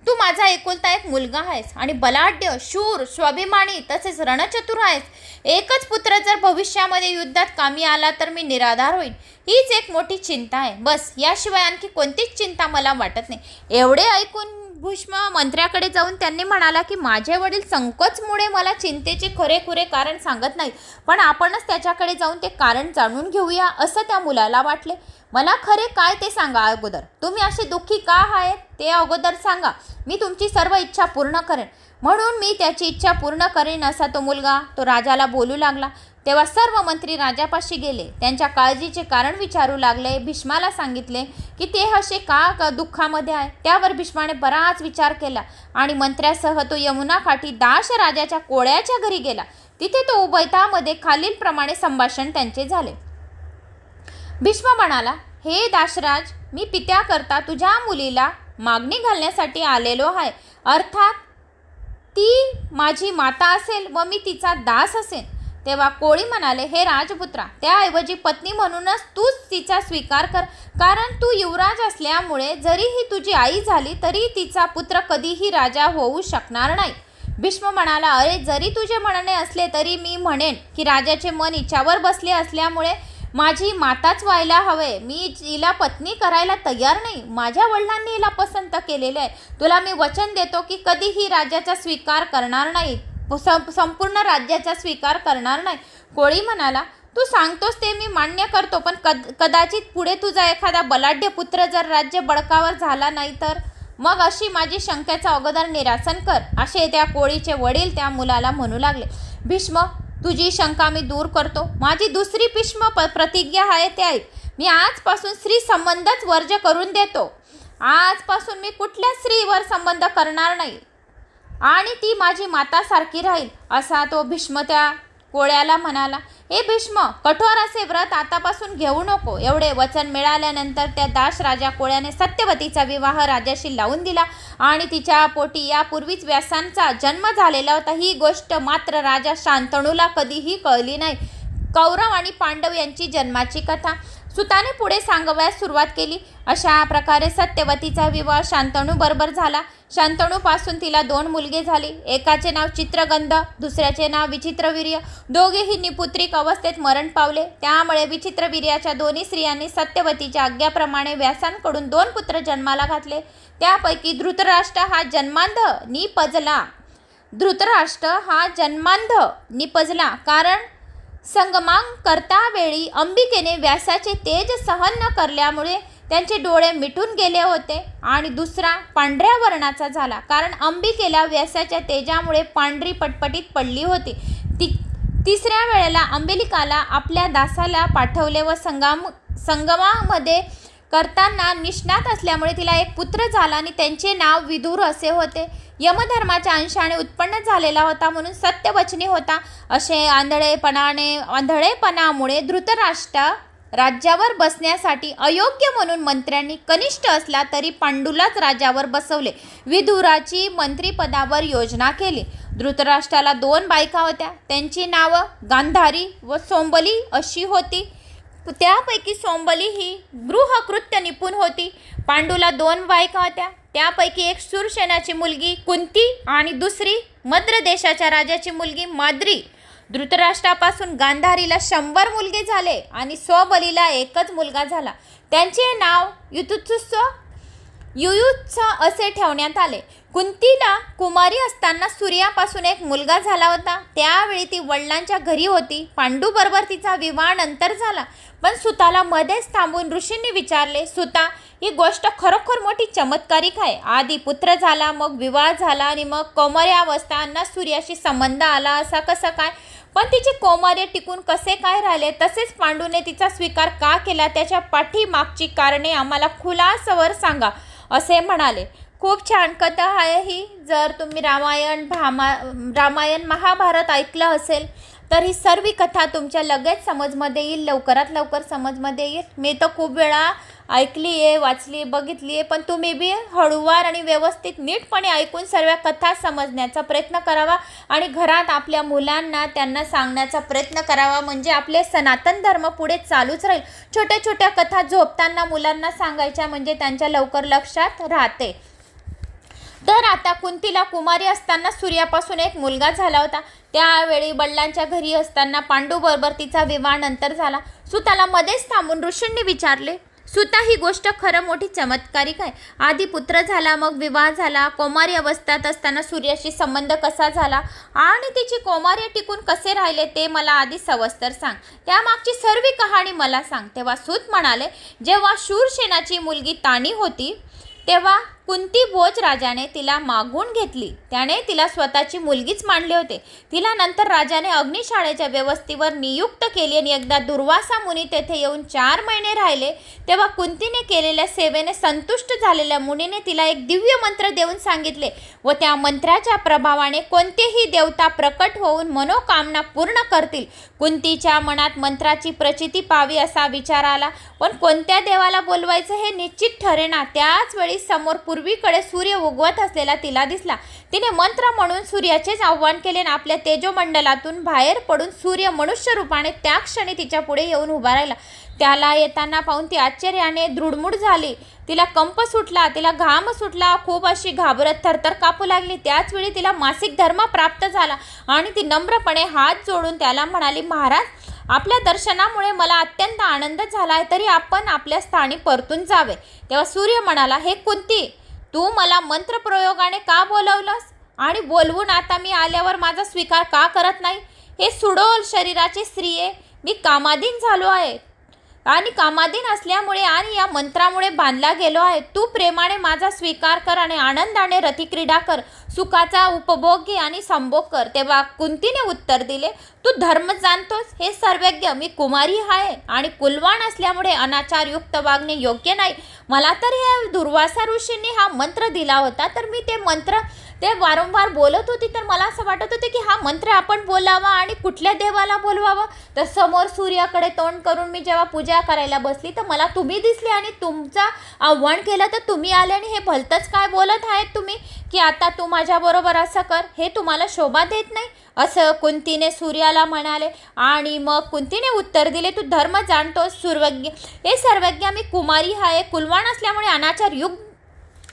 A: तू माझा एकुलता एक मुलगा आहेस आणि बलाढ्य, शूर, स्वाभिमानी तसेच रणचतुर आहेस. एकच पुत्र जर भविष्यामध्ये युद्धात कामी आला तर मी निराधार होईन. हीच एक मोठी चिंता आहे. बस, याशिवाय आणखी कोणतीच चिंता मला वाटत नाही. एवढे ऐकून भीष्म मंत्र्याकडे जाऊन त्यांनी म्हणाला की माझे वडील संकोचमुळे मला चिंतेचे खरेखुरे कारण सांगत नाहीत, पण आपणच त्याच्याकडे जाऊन ते कारण जाणून घेऊया असं त्या मुलाला वाटले. मला खरे काय ते सांगा अगोदर. तुम्ही असे दुःखी का आहेत ते अगोदर सांगा. मी तुमची सर्व इच्छा पूर्ण करेन. म्हणून मी त्याची इच्छा पूर्ण करेन असा तो मुलगा तो राजाला बोलू लागला. तेव्हा सर्व मंत्री राजापाशी गेले. त्यांच्या काळजीचे कारण विचारू लागले. भीष्माला सांगितले की ते असे का दुःखामध्ये आहे. त्यावर भीष्माने बराच विचार केला आणि मंत्र्यासह तो यमुनाकाठी दाश राजाच्या कोळ्याच्या घरी गेला. तिथे तो उभयतामध्ये खालीलप्रमाणे संभाषण त्यांचे झाले. भीष्म म्हणाला, हे दाशराज, मी पित्याकरता तुझ्या मुलीला मागणी घालण्यासाठी आलेलो आहे. अर्थात ती माझी माता असेल व मी तिचा दास असेन. तेव्हा कोळी म्हणाले, हे राजपुत्रा, त्याऐवजी पत्नी म्हणूनच तूच तिचा स्वीकार कर, कारण तू युवराज असल्यामुळे जरी ही तुझी आई झाली तरी तिचा पुत्र कधीही राजा होऊ शकणार नाही. भीष्म म्हणाला, अरे, जरी तुझे म्हणणे असले तरी मी म्हणेन की राजाचे मन हिच्यावर बसले असल्यामुळे माझी माताच व्हायला हवे. मी हिला पत्नी करायला तयार नाही. माझ्या वडिलांनी हिला पसंत केलेले आहे. तुला मी वचन देतो की कधीही राजाचा स्वीकार करणार नाही, संपूर्ण राज्याचा स्वीकार करणार नाही. कोळी म्हणाला, तू सांगतोस ते मी मान्य करतो, पण कदाचित पुढे तुझा एखादा बलाढ्य पुत्र जर राज्य बळकावर झाला नाही तर मग अशी माझी शंकेचा अगोदर निरासन कर, असे त्या कोळीचे वडील त्या मुलाला म्हणू लागले. भीष्म, तुझी शंका मी दूर करतो. माझी दुसरी भीष्म प्रतिज्ञा आहे ते ऐक. मी आजपासून स्त्री संबंधच वर्ज्य करून देतो. आजपासून मी कुठल्या स्त्रीवर संबंध करणार नाही आणि ती माझी मातासारखी राहील, असा तो भीष्म त्या कोळ्याला म्हणाला. हे भीष्म, कठोर असे व्रत आतापासून घेऊ नको. एवढे वचन मिळाल्यानंतर त्या दास राजा कोळ्याने सत्यवतीचा विवाह राजाशी लावून दिला आणि तिच्या पोटी यापूर्वीच व्यासांचा जन्म झालेला होता. ही गोष्ट मात्र राजा शांतनूला कधीही कळली नाही. कौरव आणि पांडव यांची जन्माची कथा सुताने पुढे सांगवयास सुरुवात केली. अशा प्रकारे सत्यवतीचा विवाह शांतनूबरोबर झाला. शांतनूपासून तिला 2 मुलगे झाली. एकाचे नाव चित्रगंध, दुसऱ्याचे नाव विचित्रवीर्य. दोघेही निपुत्रिक अवस्थेत मरण पावले. त्यामुळे विचित्रवीर्याच्या दोन्ही स्त्रियांनी सत्यवतीच्या आज्ञाप्रमाणे व्यासांकडून 2 पुत्र जन्माला घातले. त्यापैकी धृतराष्ट्र हा जन्मांध निपजला, कारण संगमांग करता वेळी अंबिकेने व्यासाचे तेज सहन न करल्यामुळे त्यांचे डोळे मिटून गेले होते. आणि दुसरा पांढऱ्या वर्णाचा झाला, कारण अंबिकेला व्यासाच्या तेजामुळे पांढरी पटपटीत पडली होती. तिसऱ्या वेळेला अंबिलिकाला आपल्या दासाला पाठवले व संगमामध्ये करताना निष्णात असल्यामुळे तिला एक पुत्र झाला आणि त्यांचे नाव विदुर असे होते. यमधर्माच्या अंशाने उत्पन्न झालेला होता म्हणून सत्यवचनी होता. असे आंधळेपणामुळे धृतराष्ट्र राज्यावर बसण्यासाठी अयोग्य म्हणून मंत्र्यांनी कनिष्ठ असला तरी पांडूलाच राज्यावर बसवले. विदुराची मंत्रिपदावर योजना केली. धृतराष्ट्राला 2 बायका होत्या. त्यांची नावं गांधारी व सोंबली अशी होती. त्यापैकी सोंबली ही गृहकृत्य निपुण होती. पांडूला 2 बायका होत्या. त्यापैकी एक शूरसेनाची मुलगी कुंती आणि दुसरी मद्र देशाच्या राजाची मुलगी माद्री. धृतराष्ट्रापासून गांधारीला 100 मुलगे झाले आणि सोबलीला एकच मुलगा झाला. त्यांचे नाव युयुत्स असे ठेवण्यात आले. कुंतीला कुमारी असताना सूर्यापासून एक मुलगा झाला होता. त्यावेळी ती वडिलांच्या घरी होती. पांडूबरोबर तिचा विवाह नंतर झाला. पण सुताला मध्येच थांबून ऋषींनी विचारले, सुता, ही गोष्ट खरोखर मोठी चमत्कारिक आहे. आधी पुत्र झाला, मग विवाह झाला आणि मग कौमार्यावस्था सूर्याशी संबंध आला, असा कसं काय? पण तिचे कौमार्य टिकून कसे काय राहिले? तसेच पांडूने तिचा स्वीकार का केला? त्याच्या पाठीमागची कारणे आम्हाला खुलासवर सांगा, असे म्हणाले. खूप छान कथा आहे ही. जर तुम्ही रामायण महाभारत ऐकलं असेल तर ही सर्व कथा तुमच्या लगेच समजमध्ये येईल, लवकरात लवकर समजमध्ये येईल. मी तर खूप वेळा ऐकली आहे, वाचली आहे, बघितली आहे, पण तुम्ही बी हळूवार आणि व्यवस्थित नीटपणे ऐकून सर्व कथा समजण्याचा प्रयत्न करावा आणि घरात आपल्या मुलांना त्यांना सांगण्याचा प्रयत्न करावा, म्हणजे आपले सनातन धर्म पुढे चालूच राहील. छोट्या छोट्या कथा झोपताना मुलांना सांगायच्या, म्हणजे त्यांच्या लवकर लक्षात राहते. तर आता कुंतीला कुमारी असताना सूर्यापासून एक मुलगा झाला होता. त्यावेळी वडिलांच्या घरी असताना पांडूबरोबर तिचा विवाह नंतर झाला. सुताला मध्येच थांबून ऋषींनी विचारले, सुता, ही गोष्ट खरं मोठी चमत्कारिक आहे. आधी पुत्र झाला, मग विवाह झाला. कौमार्य अवस्थेत असताना सूर्याशी संबंध कसा झाला आणि तिची कौमार्य टिकून कसे राहिले ते मला आधी सविस्तर सांग. त्यामागची सर्व कहाणी मला सांग. तेव्हा सूत म्हणाले, जेव्हा शूरसेनाची मुलगी तानी होती तेव्हा कुंती भोज राजाने तिला मागून घेतली. त्याने तिला स्वतःची मुलगीच मानले होते. तिला नंतर राजाने अग्निशाळेच्या व्यवस्थेवर नियुक्त केली आणि एकदा दुर्वासा मुनी तेथे येऊन 4 महिने राहिले. तेव्हा कुंतीने केलेल्या सेवेने संतुष्ट झालेल्या मुनीने तिला एक दिव्य मंत्र देऊन सांगितले व त्या मंत्राच्या प्रभावाने कोणतेही देवता प्रकट होऊन मनोकामना पूर्ण करतील. कुंतीच्या मनात मंत्राची प्रचिती पाहावी असा विचार आला, पण कोणत्या देवाला बोलवायचं हे निश्चित ठरेना. त्याच वेळी समोर पूर्वीकडे सूर्य उगवत असलेला तिला दिसला. तिने मंत्र म्हणून सूर्याचेच आव्हान केले आणि आपल्या तेजोमंडलातून बाहेर पडून सूर्य मनुष्य रूपाने त्या क्षणी तिच्या पुढे येऊन उभा राहिला. त्याला येताना पाहून ती आश्चर्याने दृढमूढ झाली. तिला कंप सुटला, तिला घाम सुटला, खूप अशी घाबरत थरथर कापू लागली. त्याच वेळी तिला मासिक धर्म प्राप्त झाला आणि ती नम्रपणे हात जोडून त्याला म्हणाली, महाराज, आपल्या दर्शनामुळे मला अत्यंत आनंद झाला आहे, तरी आपण आपल्या स्थानी परतून जावे. तेव्हा सूर्य म्हणाला, हे कुंती, तू मला मंत्रप्रयोगाने का बोलवलंस आणि बोलवून आता मी आल्यावर माझा स्वीकार का करत नाही? हे सुडोल शरीराचे स्त्रिये, मी कामाधीन झालो आहे आणि कामाधीन असल्यामुळे आणि या मंत्रामुळे बांधला गेलो आहे. तू प्रेमाने माझा स्वीकार कर आणि आनंदाने रतिक्रीडा कर, सुखाचा उपभोग घे आणि संभोग कर. तेव्हा कुंतीने उत्तर दिले, तू धर्म जाणतोस हे सर्वज्ञ, मी कुमारी आहे आणि कुलवाण असल्यामुळे अनाचारयुक्त वागणे योग्य नाही. मला तर हे दुर्वासा ऋषींनी हा मंत्र दिला होता, तर मी ते मंत्र वारंवार बोलत होती. तर मला असं वाटत होते की हा मंत्र आपण बोलावा आणि कुठल्या देवाला बोलवावा. तर समोर सूर्याकडे तोंड करून मी जेव्हा पूजा करायला बसली तर मला तुम्ही दिसले आणि तुमचं आव्हान केलं तर तुम्ही आले आणि हे भलतंच काय बोलत आहेत तुम्ही की आता तू माझ्याबरोबर असं कर, हे तुम्हाला शोभा देत नाही, असं कुंतीने सूर्याला म्हणाले. आणि मग कुंतीने उत्तर दिले, तू धर्म जाणतोस सर्वज्ञ, हे सर्वज्ञ, मी कुमारी आहे, कुलवाण असल्यामुळे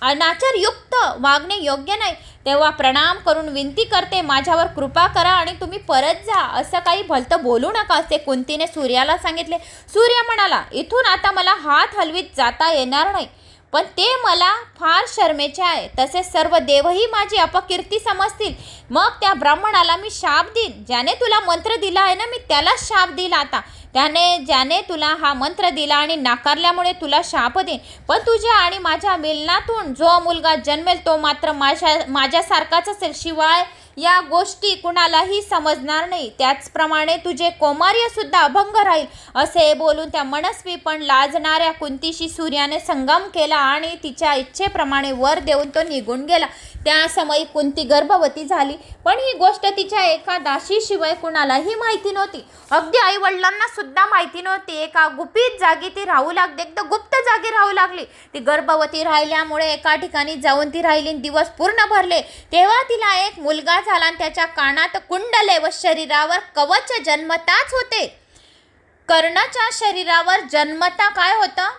A: अनाचारयुक्त वागणे योग्य नाही. तेव्हा प्रणाम करून विनंती करते, माझ्यावर कृपा करा आणि तुम्ही परत जा, असं काही भलतं बोलू नका, असे कुंतीने सूर्याला सांगितले. सूर्य म्हणाला, इथून आता मला हात हलवीत जाता येणार नाही, पण ते मला फार शरमेचे आहे. तसेच सर्व देवही माझी अपकीर्ती समजतील. मग त्या ब्राह्मणाला मी शाप देईन. ज्याने तुला मंत्र दिला आहे ना, मी त्याला शाप दिला. आता ज्याने तुला हा मंत्र दिला आणि नाकारल्यामुळे तुला शाप देईन. पण तुझ्या आणि माझ्या मिलनातून जो मुलगा जन्मेल तो मात्र माझ्यासारखाच असेल, शिवाय या गोष्टी कुणालाही समजणार नाही. त्याचप्रमाणे तुझे कौमार्य सुद्धा अभंग राहील. असे बोलून त्या मनस्वी पण लाजणाऱ्या कुंतीशी सूर्याने संगम केला आणि तिच्या इच्छेप्रमाणे वर देऊन तो निघून गेला. त्या समयी कुंती गर्भवती झाली, पण ही गोष्ट तिच्या एका दासीशिवाय कुणालाही माहिती नव्हती. अगदी आई वडिलांना सुद्धा माहिती नव्हती. एका गुपित जागी ती राहू लागली, एकदम गुप्त जागी राहू लागली. ती गर्भवती राहिल्यामुळे एका ठिकाणी जाऊन ती राहिली. दिवस पूर्ण भरले तेव्हा तिला एक मुलगा झाला आणि त्याच्या कानात कुंडले व शरीरावर कवच जन्मताच होते. कर्णाच्या शरीरावर जन्मता काय होतं?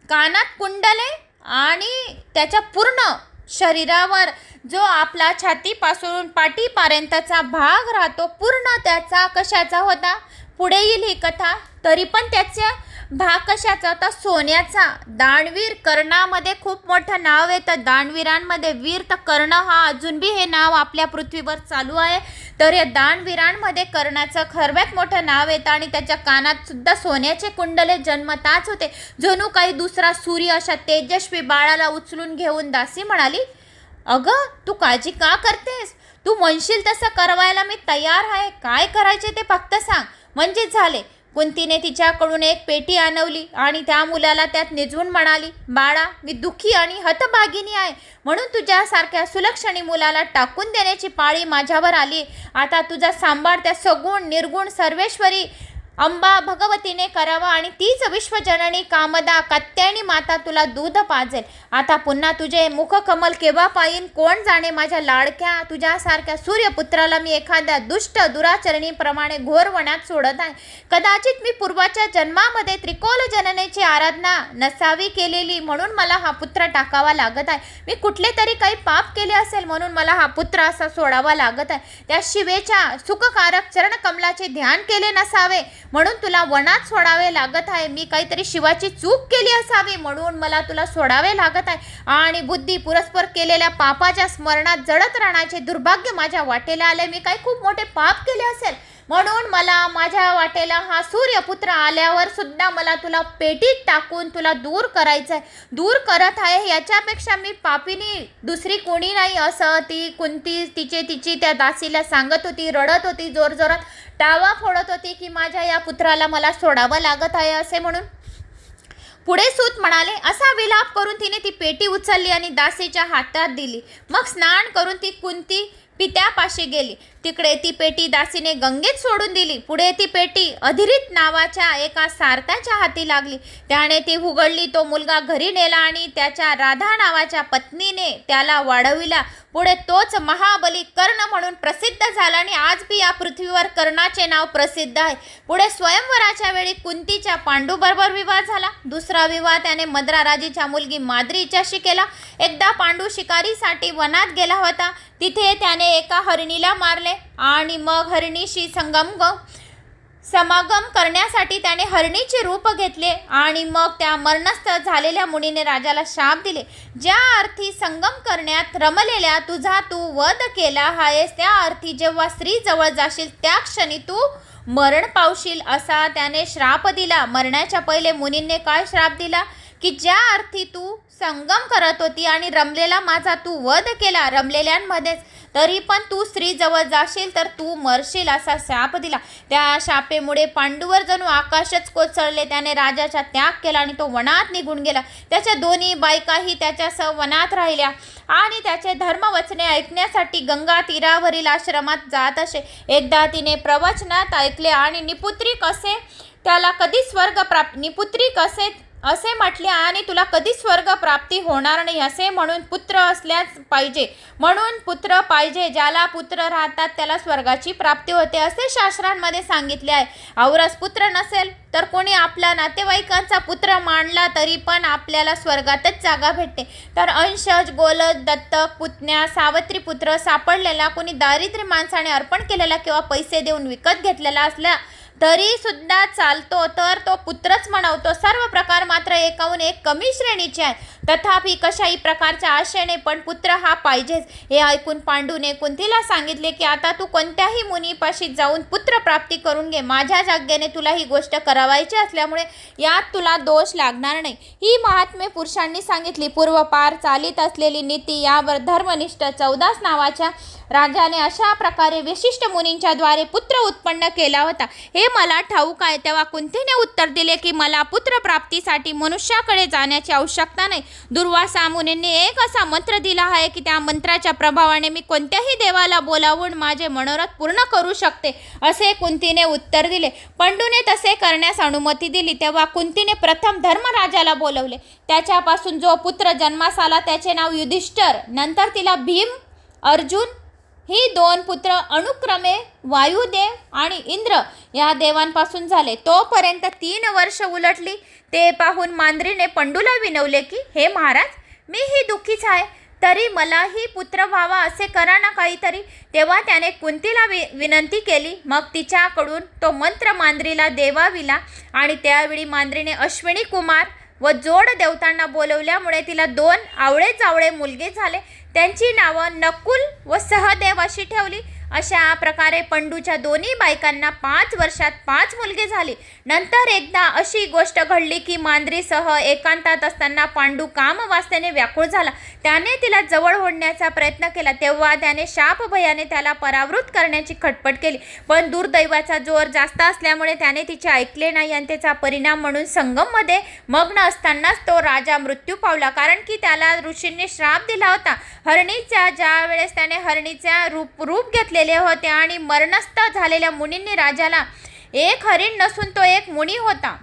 A: कानात कुंडले आणि त्याच्या पूर्ण शरीरावर जो आपला छातीपासून पाठीपर्यंतचा भाग राहतो पूर्ण त्याचा कशाचा होता? पुढे येईल ही कथा. तरी पण त्याचा भाग कशाचा होता? सोन्याचा. दानवीर कर्णामध्ये खूप मोठं नाव येतं. दानवीरांमध्ये वीर तर कर्ण हा अजून बी हे नाव आपल्या पृथ्वीवर चालू आहे. तर या दानवीरांमध्ये कर्णाचं सर्वात मोठं नाव येतं आणि त्याच्या कानात सुद्धा सोन्याचे कुंडले जन्मताच होते. जणू काही दुसरा सूर्य. अशा तेजस्वी बाळाला उचलून घेऊन दासी म्हणाली, अगं तू काळजी का करतेस? तू म्हणशील तसं करवायला मी तयार आहे. काय करायचे ते फक्त सांग म्हणजे झाले. कुंतीने तिच्याकडून एक पेटी आणवली आणि त्या मुलाला त्यात निजवून म्हणाली, बाळा, मी दुःखी आणि हतभागिनी आहे, म्हणून तुझ्यासारख्या सुलक्षणी मुलाला टाकून देण्याची पाळी माझ्यावर आली. आता तुझा सांभाळ त्या सगुण निर्गुण सर्वेश्वरी अंबा भगवतीने करावा आणि तीच विश्वजननी कामदा कात्यायनी माता तुला दूध पाजेल. आता पुन्हा तुझे मुखकमल केव्हा पाहीन कोण जाणे. माझ्या लाडक्या तुझ्यासारख्या सूर्यपुत्राला मी एखाद्या दुष्ट दुराचरणीप्रमाणे घोर वनात सोडत आहे. कदाचित मी पूर्वाच्या जन्मामध्ये त्रिकोल जननेची आराधना नसावी केलेली म्हणून मला हा पुत्र टाकावा लागत आहे. मी कुठले तरी काही पाप केले असेल म्हणून मला हा पुत्र असा सोडावा लागत आहे. त्या शिवेच्या सुखकारक चरणकमलाचे ध्यान केले नसावे म्हणून तुला वनात सोडावे लागत आहे. मी काहीतरी शिवाची चूक केली असावी म्हणून मला तुला सोडावे लागत आहे. आणि बुद्धी पुरस्पर केलेल्या पापाच्या स्मरणात जळत राहण्याचे दुर्भाग्य माझ्या वाटेला आले. मी काही खूप मोठे पाप केले असेल म्हणून मला माझ्या वाटेला हा सूर्यपुत्र आल्यावर सुद्धा मला तुला पेटीत टाकून तुला दूर करायचं आहे, दूर करत आहे. याच्यापेक्षा मी पापिनी दुसरी कोणी नाही असं ती कुंती तिची त्या दासीला सांगत होती. रडत होती, जोरजोरात टावा फोडत होती की माझ्या या पुत्राला मला सोडावं लागत आहे असे म्हणून. पुढे सूत म्हणाले. असा विलाप करून तिने ती पेटी उचलली आणि दासीच्या हातात दिली. मग स्नान करून ती कुंती पित्यापाशी गेली. तिकडे ती पेटी दासीने गंगेत सोडून दिली. पुढे ती पेटी अधिरित नावाच्या एका सारथ्याच्या हाती लागली. त्याने ती उघडली. तो मुलगा घरी नेला आणि त्याच्या राधा नावाच्या पत्नीने त्याला वाढविला. पुढे तोच महाबली कर्ण म्हणून प्रसिद्ध झाला आणि आज बी या पृथ्वीवर कर्णाचे नाव प्रसिद्ध आहे. पुढे स्वयंवराच्या वेळी कुंतीच्या पांडूबरोबर विवाह झाला. दुसरा विवाह त्याने मद्रा राजाची मुलगी माद्री हिच्याशी केला. एकदा पांडू शिकारीसाठी वनात गेला होता. तिथे त्याने एका हरणीला मारले आणि मग हरणीशी समागम करण्यासाठी त्याने हरणीचे रूप घेतले आणि मग त्या मरणस्थ झालेल्या मुनीने राजाला शाप दिले. ज्या अर्थी संगम करण्यात रमलेल्या तुझा तू वध केला आहेस त्या अर्थी जेव्हा स्त्री जवळ जाशील त्या क्षणी तू मरण पावशील असा त्याने श्राप दिला. मरण्याच्या पहिले मुनींनी काय श्राप दिला की ज्या अर्थी तू संगम करत होती आणि रमलेला माझा तू वध केला रमलेल्यांमध्येच तरी पण तू स्त्री जवळ जाशील तर तू मरशील असा शाप दिला. त्या शापेमुळे पांडूवर जणू आकाशच कोसळले. त्याने राजाचा त्याग केला आणि तो वनात निघून गेला. त्याच्या दोन्ही बायकाही त्याच्यासह वनात राहिल्या आणि त्याचे धर्मवचने ऐकण्यासाठी गंगा तीरावरील आश्रमात जात असे. एकदा तिने प्रवचनात ऐकले आणि निपुत्रिक असे त्याला कधी स्वर्ग प्राप्त निपुत्रिक असे म्हटले आणि तुला कधी स्वर्ग प्राप्ती होणार नाही असे म्हणून पुत्र असल्याच पाहिजे म्हणून पुत्र पाहिजे. ज्याला पुत्र राहतात त्याला स्वर्गाची प्राप्ती होते असे शास्त्रांमध्ये सांगितले आहे. औरस पुत्र नसेल तर कोणी आपल्या नातेवाईकांचा पुत्र मानला तरी पण आपल्याला स्वर्गातच जागा भेटते. तर अंशज, गोलज, दत्तक, पुतण्या, सावत्री पुत्र सापडलेला कोणी दारिद्र्य माणसाने अर्पण केलेला किंवा पैसे देऊन विकत घेतलेला असला तरी सुद्धा चालतो तर तो पुत्रच म्हणवतो. सर्व प्रकार मात्र एकाहून एक कमी श्रेणीचे आहेत. तथापि कशाही प्रकारच्या आशेने पण पुत्र हा पाहिजेच. हे ऐकून पांडूने कुंतीला सांगितले की आता तू कोणत्याही मुनीपाशी जाऊन पुत्र प्राप्ती करून घे. माझ्या जाग्याने तुला ही गोष्ट करावायची असल्यामुळे यात तुला दोष लागणार नाही. ही महात्मे पुरुषांनी सांगितली. पूर्वपार चालित असलेली नीती यावर धर्मनिष्ठ चौदास नावाच्या राजाने अशा प्रकारे विशिष्ट मुनींच्या द्वारे पुत्र उत्पन्न केला होता. हे मला ठाऊक आहे. तेव्हा कुंतीने उत्तर दिले की मला पुत्र प्राप्तीसाठी मनुष्याकडे जाण्याची आवश्यकता नाही. दुर्वासा मुनींनी एक असा मंत्र दिला आहे की त्या मंत्राच्या प्रभावाने मी कोणत्याही देवाला बोलावून माझे मनोरथ पूर्ण करू शकते असे कुंतीने उत्तर दिले. पंडूने तसे करण्यास अनुमती दिली. तेव्हा कुंतीने प्रथम धर्मराजाला बोलवले. त्याच्यापासून जो पुत्र जन्मास आला त्याचे नाव युधिष्ठिर, नंतर तिला भीम, अर्जुन ही दोन पुत्र अनुक्रमे वायुदेव आणि इंद्र या देवांपासून झाले. तोपर्यंत 3 वर्ष उलटली. ते पाहून मांद्रीने पंडूला विनवले की हे महाराज, मी ही दुःखीच आहे, तरी मलाही पुत्र व्हावा असे करा ना काहीतरी. तेव्हा त्याने कुंतीला विनंती केली. मग तिच्याकडून तो मंत्र मांद्रीला देवाविला आणि त्यावेळी मांद्रीने अश्विनी कुमार व जोड देवतांना बोलवल्यामुळे तिला 2 आवळे जावळे मुलगे झाले. त्यांची नावं नकुल व सहदेव अशी ठेवली. अशा प्रकारे पंडूच्या दोन्ही बायकांना 5 वर्षात 5 मुलगे झाले. नंतर एकदा अशी गोष्ट घडली की मांद्रीसह एकांतात असताना पांडू कामवासनेने व्याकुळ झाला. त्याने तिला जवळ ओढण्याचा प्रयत्न केला. तेव्हा त्याने शापभयाने त्याला परावृत करण्याची खटपट केली. पण दुर्दैवाचा जोर जास्त असल्यामुळे त्याने तिचे ऐकले नाही आणि त्याचा परिणाम म्हणून संगममध्ये मग्न असतानाच तो राजा मृत्यू पावला. कारण की त्याला ऋषींनी श्राप दिला होता. हरणीच्या ज्या वेळेस त्याने हरणीचा रूप घेतलेले होते आणि मरणस्थ झालेल्या मुनींनी राजाला एक हरिण नसून तो एक मुनी होता.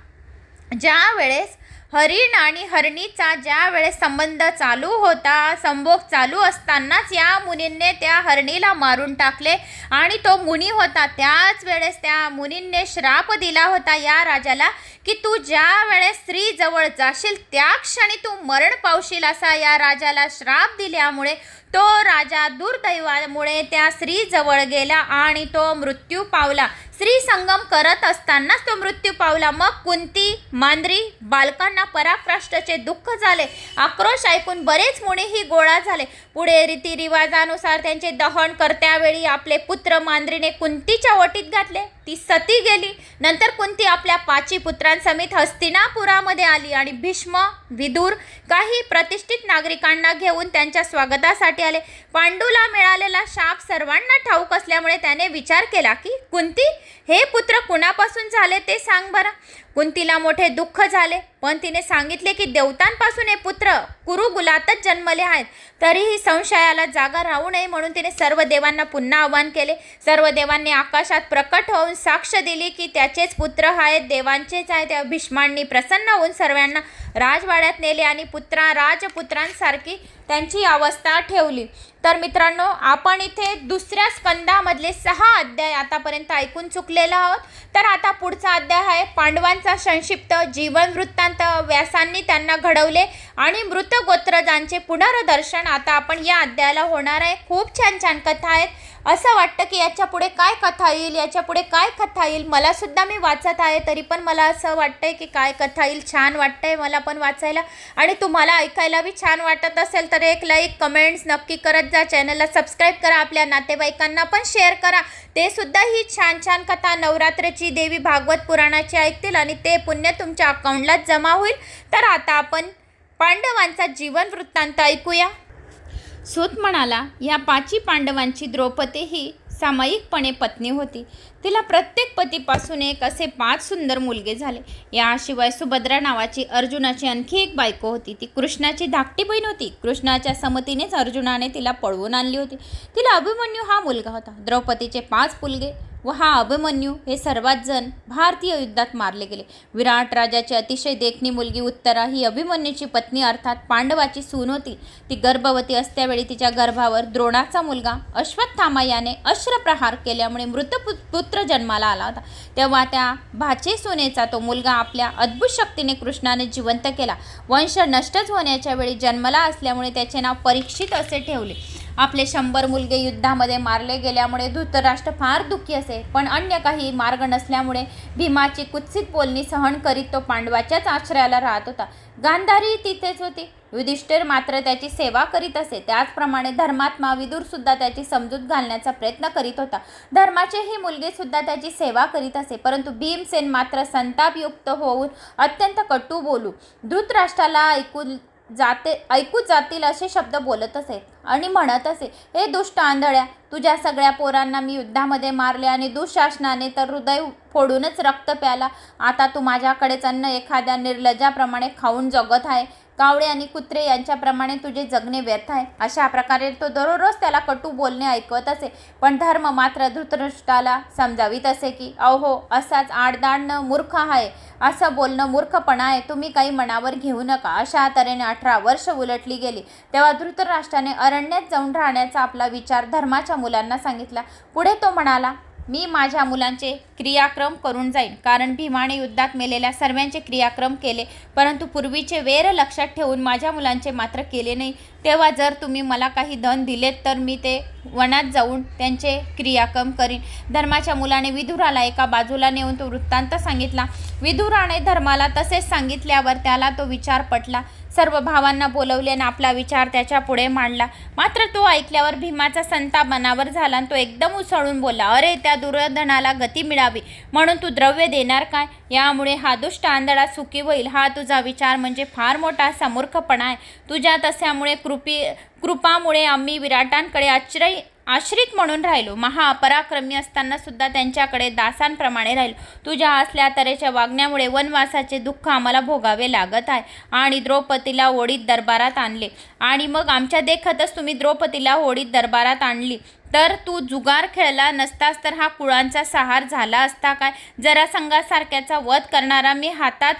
A: ज्या वेळेस हरिण आणि हरणीचा ज्या वेळेस संबंध चालू होता, संभोग चालू असतानाच या मुनींनी त्या हरणीला मारून टाकले आणि तो मुनी होता. त्याच वेळेस त्या मुनींनी श्राप दिला होता या राजाला की तू ज्या वेळेस स्त्री जवळ जाशील त्या क्षणी तू मरण पावशील, असा या राजाला श्राप दिल्यामुळे तो राजा दुर्दैवामुळे त्या स्त्री जवळ गेला आणि तो मृत्यू पावला. स्त्री संगम करत असतानाच तो मृत्यू पावला. मग कुंती, मांद्री, बालकांना पराक्रष्टाचे दुःख झाले. आक्रोश ऐकून बरेच मुनीही गोळा झाले. पुढे रीतिरिवाजानुसार त्यांचे दहन करत्यावेळी आपले पुत्र मांद्रीने कुंतीच्या ओटीत घातले. ती सती गेली. नंतर कुंती आपल्या 5 पुत्रांसमेत हस्तिनापुरामध्ये आली आणि भीष्म, विदुर, काही प्रतिष्ठित नागरिकांना घेऊन त्यांच्या स्वागतासाठी आले. पांडूला मिळालेला शाप सर्वांना ठाऊक असल्यामुळे त्याने विचार केला की कुंती, हे पुत्र कुणापासून झाले ते सांग बरं. कुंतीला मोठे दुःख झाले, पण तिने सांगितले की देवतांपासून हे पुत्र कुरुकुलातच जन्मले आहेत. तरीही संशयाला जागा राहू नये म्हणून तिने सर्व देवांना पुन्हा आवाहन केले. सर्व देवांनी आकाशात प्रकट होऊन साक्ष दिली की त्याचेच पुत्र आहेत, देवांचेच आहेत. त्या भीष्मांनी प्रसन्न होऊन सर्वांना राजवाड्यात नेले आणि राजपुत्रांसारखी त्यांची अवस्था ठेवली. तर मित्रांनो, आपण इथे दुसऱ्या स्कंदामधले 6 अध्याय आतापर्यंत ऐकून चुकलेलो आहोत. तर आता पुढचा अध्याय आहे पांडवांचा संक्षिप्त जीवन वृत्तांत. व्यासांनी त्यांना घडवले आणि मृत गोत्रजांचे पुनर्दर्शन आता आपण या अध्यायाला होणार आहे. खूप छान छान कथा आहेत. असं वाटतं की याच्या पुढे काय कथा येईल, याच्या पुढे काय कथा येईल. मला सुद्धा मी वाचत आहे, तरी पण मला असं वाटतंय की काय कथा येईल. छान वाटतंय मला पण वाचायला, आणि तुम्हाला ऐकायला बी छान वाटत असेल तर एक लाईक, कमेंट्स नक्की करत जा. चॅनलला सबस्क्राईब करा, आपल्या नातेवाईकांना पण शेअर करा. ते सुद्धा ही छान छान कथा नवरात्रीची देवी भागवत पुराणाची ऐकतील आणि ते पुण्य तुमच्या अकाउंटलाच जमा होईल. तर आता आपण पांडवांचा जीवन वृत्तांत ऐकूया. सूत म्हणाला, या 5 पांडवांची द्रौपदी ही सामायिकपणे पत्नी होती. तिला प्रत्येक पतीपासून एक असे 5 सुंदर मुलगे झाले. याशिवाय सुभद्रा नावाची अर्जुनाची आणखी एक बायको होती. ती कृष्णाची धाकटी बहीण होती. कृष्णाच्या संमतीनेच अर्जुनाने तिला पळवून आणली होती. तिला अभिमन्यू हा मुलगा होता. द्रौपदीचे 5 मुलगे व हा अभिमन्यू हे सर्वात जण भारतीय युद्धात मारले गेले. विराट राजाची अतिशय देखणी मुलगी उत्तरा ही अभिमन्यूची पत्नी अर्थात पांडवाची सून होती. ती गर्भवती असत्यावेळी तिच्या गर्भावर द्रोणाचा मुलगा अश्वत्थामा याने अश्रप्रहार केल्यामुळे मृत पुत्र जन्माला आला होता. तेव्हा त्या भाचे सुनेचा तो मुलगा आपल्या अद्भुत शक्तीने कृष्णाने जिवंत केला. वंश नष्टच होण्याच्या वेळी जन्मला असल्यामुळे त्याचे नाव परीक्षित असे ठेवले. आपले 100 मुलगे युद्धामध्ये मारले गेल्यामुळे धृतराष्ट्र फार दुःखी असे, पण अन्य काही मार्ग नसल्यामुळे भीमाची कुत्सित बोलणी सहन करीत तो पांडवाच्याच आश्रयाला राहत होता. गांधारी तिथेच होती. युधिष्ठिर मात्र त्याची सेवा करीत असे. त्याचप्रमाणे धर्मात्मा विदुर सुद्धा त्याची समजूत घालण्याचा प्रयत्न करीत होता. धर्माचेही मुलगे सुद्धा त्याची सेवा करीत असे. परंतु भीमसेन मात्र संतापयुक्त होऊन अत्यंत कटू बोलू धृतराष्ट्राला ऐकू जातील असे शब्द बोलत असे आणि म्हणत असे, हे दुष्ट आंधळ्या, तुझ्या सगळ्या पोरांना मी युद्धामध्ये मारले आणि दुःशासनाने तर हृदय फोडूनच रक्त प्याला. आता तू माझ्याकडेच अन्न एखाद्या निर्लजाप्रमाणे खाऊन जगत आहे. कावळे आणि कुत्रे यांच्याप्रमाणे तुझे जगणे व्यर्थ आहे. अशा प्रकारे तो दररोज त्याला कटू बोलणे ऐकवत असे. पण धर्म मात्र धृतराष्ट्राला समजावित असे की अहो, असाच आडदाडणं मूर्ख आहे. असं बोलणं मूर्खपणा आहे. तुम्ही काही मनावर घेऊ नका. अशा तऱ्हेने 18 वर्ष उलटली गेली. तेव्हा धृतराष्ट्राने अरण्यात जाऊन राहण्याचा आपला विचार धर्माच्या मुलांना सांगितला. पुढे तो म्हणाला, मी माझ्या मुलांचे क्रियाक्रम करून जाईन, कारण भीमाने युद्धात मेलेल्या सर्वांचे क्रियाक्रम केले, परंतु पूर्वीचे वेर लक्षात ठेवून माझ्या मुलांचे मात्र केले नाही. तेव्हा जर तुम्ही मला काही धन दिलेत तर मी ते वनात जाऊन त्यांचे क्रियाक्रम करीन. धर्माच्या मुलाने विदुराला एका बाजूला नेऊन तो वृत्तांत सांगितला. विदुराने धर्माला तसेच सांगितल्यावर त्याला तो विचार पटला. सर्व भावांना बोलवले आणि आपला विचार त्याच्या पुढे मांडला. मात्र तो ऐकल्यावर भीमाचा संताप मनावर झाला आणि तो एकदम उसळून बोलला, अरे, त्या दुर्योधनाला गती मिळावी म्हणून तू द्रव्य देणार काय? यामुळे हा दुष्ट आंधळा सुखी होईल. हा तुझा विचार म्हणजे फार मोठा असा मूर्खपणा आहे. तुझ्या तस्यामुळे कृपामुळे आम्ही विराटांकडे आश्रित म्हणून राहिलो. महापराक्रमी असताना सुद्धा त्यांच्याकडे दासांप्रमाणे राहिलो. तुझ्या असल्या तऱ्हेच्या वागण्यामुळे वनवासाचे दुःख आम्हाला भोगावे लागत आहे. आणि द्रौपदीला ओढीत दरबारात आणले. आणि मग आमच्या देखतच तुम्ही द्रौपदीला ओढीत दरबारात आणली. तर तू जुगार खेळला नसतास तर हा कुळांचा सहार झाला असता काय? जरासंधासारख्याचा वध करणारा मी हातात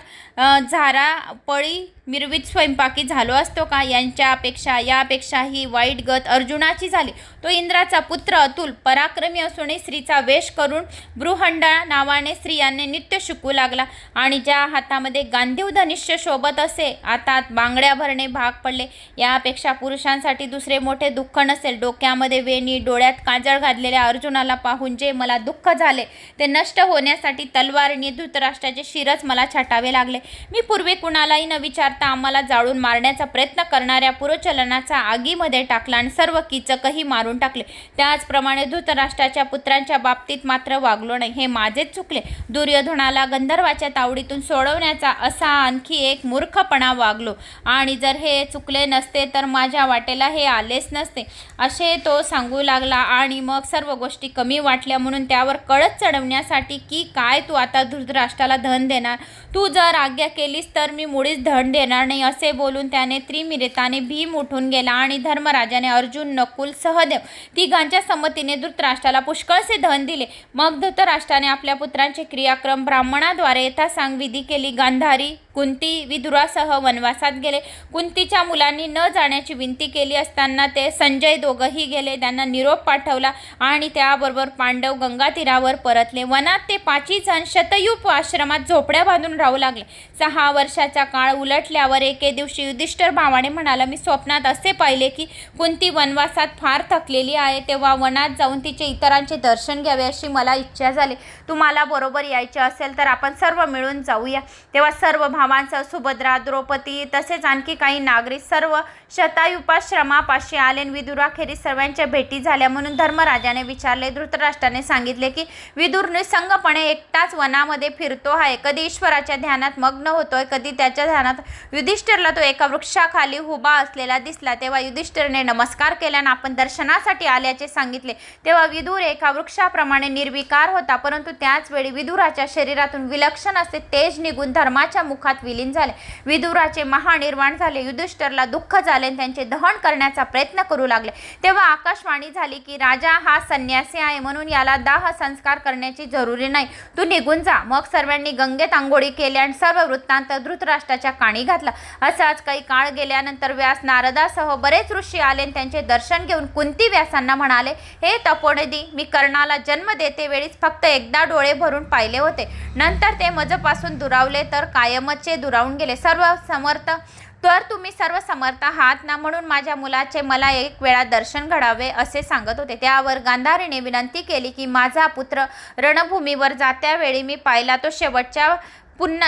A: झारा पळी मिरवीत स्वयंपाकी झालो असतो का? यापेक्षा ही वाईट गत अर्जुनाची झाली. तो इंद्राचा पुत्र अतुल पराक्रमी असूनही स्त्रीचा वेश करून बृहंडा नावाने स्त्रियांनी नित्य शिकू लागला आणि ज्या हातामध्ये गांधीव धनुष्य शोभत असे आता बांगड्या भरणे भाग पडले. यापेक्षा पुरुषांसाठी दुसरे मोठे दुःख नसेल. डोक्यामध्ये वेणी डोळ्यात काजळ घातलेल्या अर्जुनाला पाहून जे मला दुःख झाले ते नष्ट होण्यासाठी तलवारीने धृतराष्ट्राचे शिरच मला छाटावे लागले. मी पूर्वी कुणालाही न विचारता आम्हाला जाळून मारण्याचा प्रयत्न करणाऱ्या पुरोचलनाचा आगीमध्ये टाकला आणि सर्व कीचकही मारून टाकले. त्याचप्रमाणे धृतराष्ट्राच्या पुत्रांच्या बाबतीत मात्र वागलो नाही. हे माझेच चुकले. दुर्योधनाला गंधर्वाच्या तावडीतून सोडवण्याचा असा आणखी एक मूर्खपणा वागलो आणि जर हे चुकले नसते तर माझ्या वाटेला हे आलेच नसते असे तो सांगू लागला. आणि मग सर्व गोष्टी कमी वाटल्या म्हणून त्यावर कळत चढवण्यासाठी की काय तू आता धृतराष्ट्राला धन देणार? तू जर आज्ञा केलीस तर मी मुळीच धन देणार नाही असे बोलून त्याने त्रिमिरिताने भीम उठून गेला आणि धर्मराजाने अर्जुन नकुल सहदेव तिघांच्या संमतीने धृतराष्ट्राला पुष्कळसे धन दिले. मग धृतराष्ट्राने आपल्या पुत्रांचे क्रियाक्रम ब्राह्मणाद्वारे यथासांग विधी केली. गांधारी कुंती विदुरासह वनवासात गेले. कुंतीच्या मुलांनी न जाण्याची विनंती केली असताना ते संजय दोघंही गेले. त्यांना निरोप पाठवला आणि त्याबरोबर पांडव गंगा तीरावर परतले. वनात ते 5 जण शतयूप आश्रमात झोपड्या बांधून राहू लागले. 6 वर्षाचा काळ उलटल्यावर एके दिवशी युधिष्ठिर भावाने म्हणाला, मी स्वप्नात असे पाहिले की कुंती वनवासात फार थकलेली आहे. तेव्हा वनात जाऊन तिचे इतरांचे दर्शन घ्यावे अशी मला इच्छा झाली. तुम्हाला बरोबर यायचे असेल तर आपण सर्व मिळून जाऊया. तेव्हा सर्व भावांसह सुभद्रा द्रौपदी तसेच आणखी काही नागरिक सर्व शतायुपाश्रमापाशी आले. विदुराखेरीज सर्वांच्या भेटी झाल्या म्हणून धर्मराजाने विचारले. धृतराष्ट्राने सांगितले की विदुर निसंगपणे एकटाच वनामध्ये फिरतो आहे. कधी ईश्वराच्या ध्यानात मग्न होतोय कधी त्याच्या ध्यानात. युधिष्ठिरला तो एका वृक्षाखाली उभा असलेला दिसला. तेव्हा युधिष्ठिरने नमस्कार केल्याने आपण दर्शनासाठी आल्याचे सांगितले. तेव्हा विदुर एका वृक्षाप्रमाणे निर्विकार होता परंतु त्याच वेळी विदुराच्या शरीरातून विलक्षण असे तेज निघून धर्माच्या मुखात विलीन झाले. विदुराचे महानिर्वाण झाले. युधिष्ठिरला दुःख झाले आणि त्यांचे दहन करण्याचा प्रयत्न करू लागले. तेव्हा आकाशवाणी झाली की राजा हा संन्यासी आहे म्हणून याला दाह संस्कार करण्याची जरुरी नाही. तू निघून जा. मग सर्वांनी गंगेत आंघोळी केली आणि सर्व वृत्तांत धृतराष्ट्राच्या कानी घातला. असाच काही काळ गेल्यानंतर व्यास नारदासह बरेच ऋषी आले. त्यांचे दर्शन घेऊन कुंती व्यासांना म्हणाले, हे तपोनिधी, मी कर्णाला जन्म देते वेळीच फक्त एकदा डोळे भरून पाहिले होते. नंतर ते मजपासून दुरावले तर कायमचे दुरावून गेले. तुम्ही सर्व समर्थ आहात ना म्हणून माझ्या मुलाचे मला एक वेळा दर्शन घडावे असे सांगत होते. त्यावर गांधारीने विनंती केली की माझा पुत्र रणभूमीवर जात्यावेळी मी पाहिला तो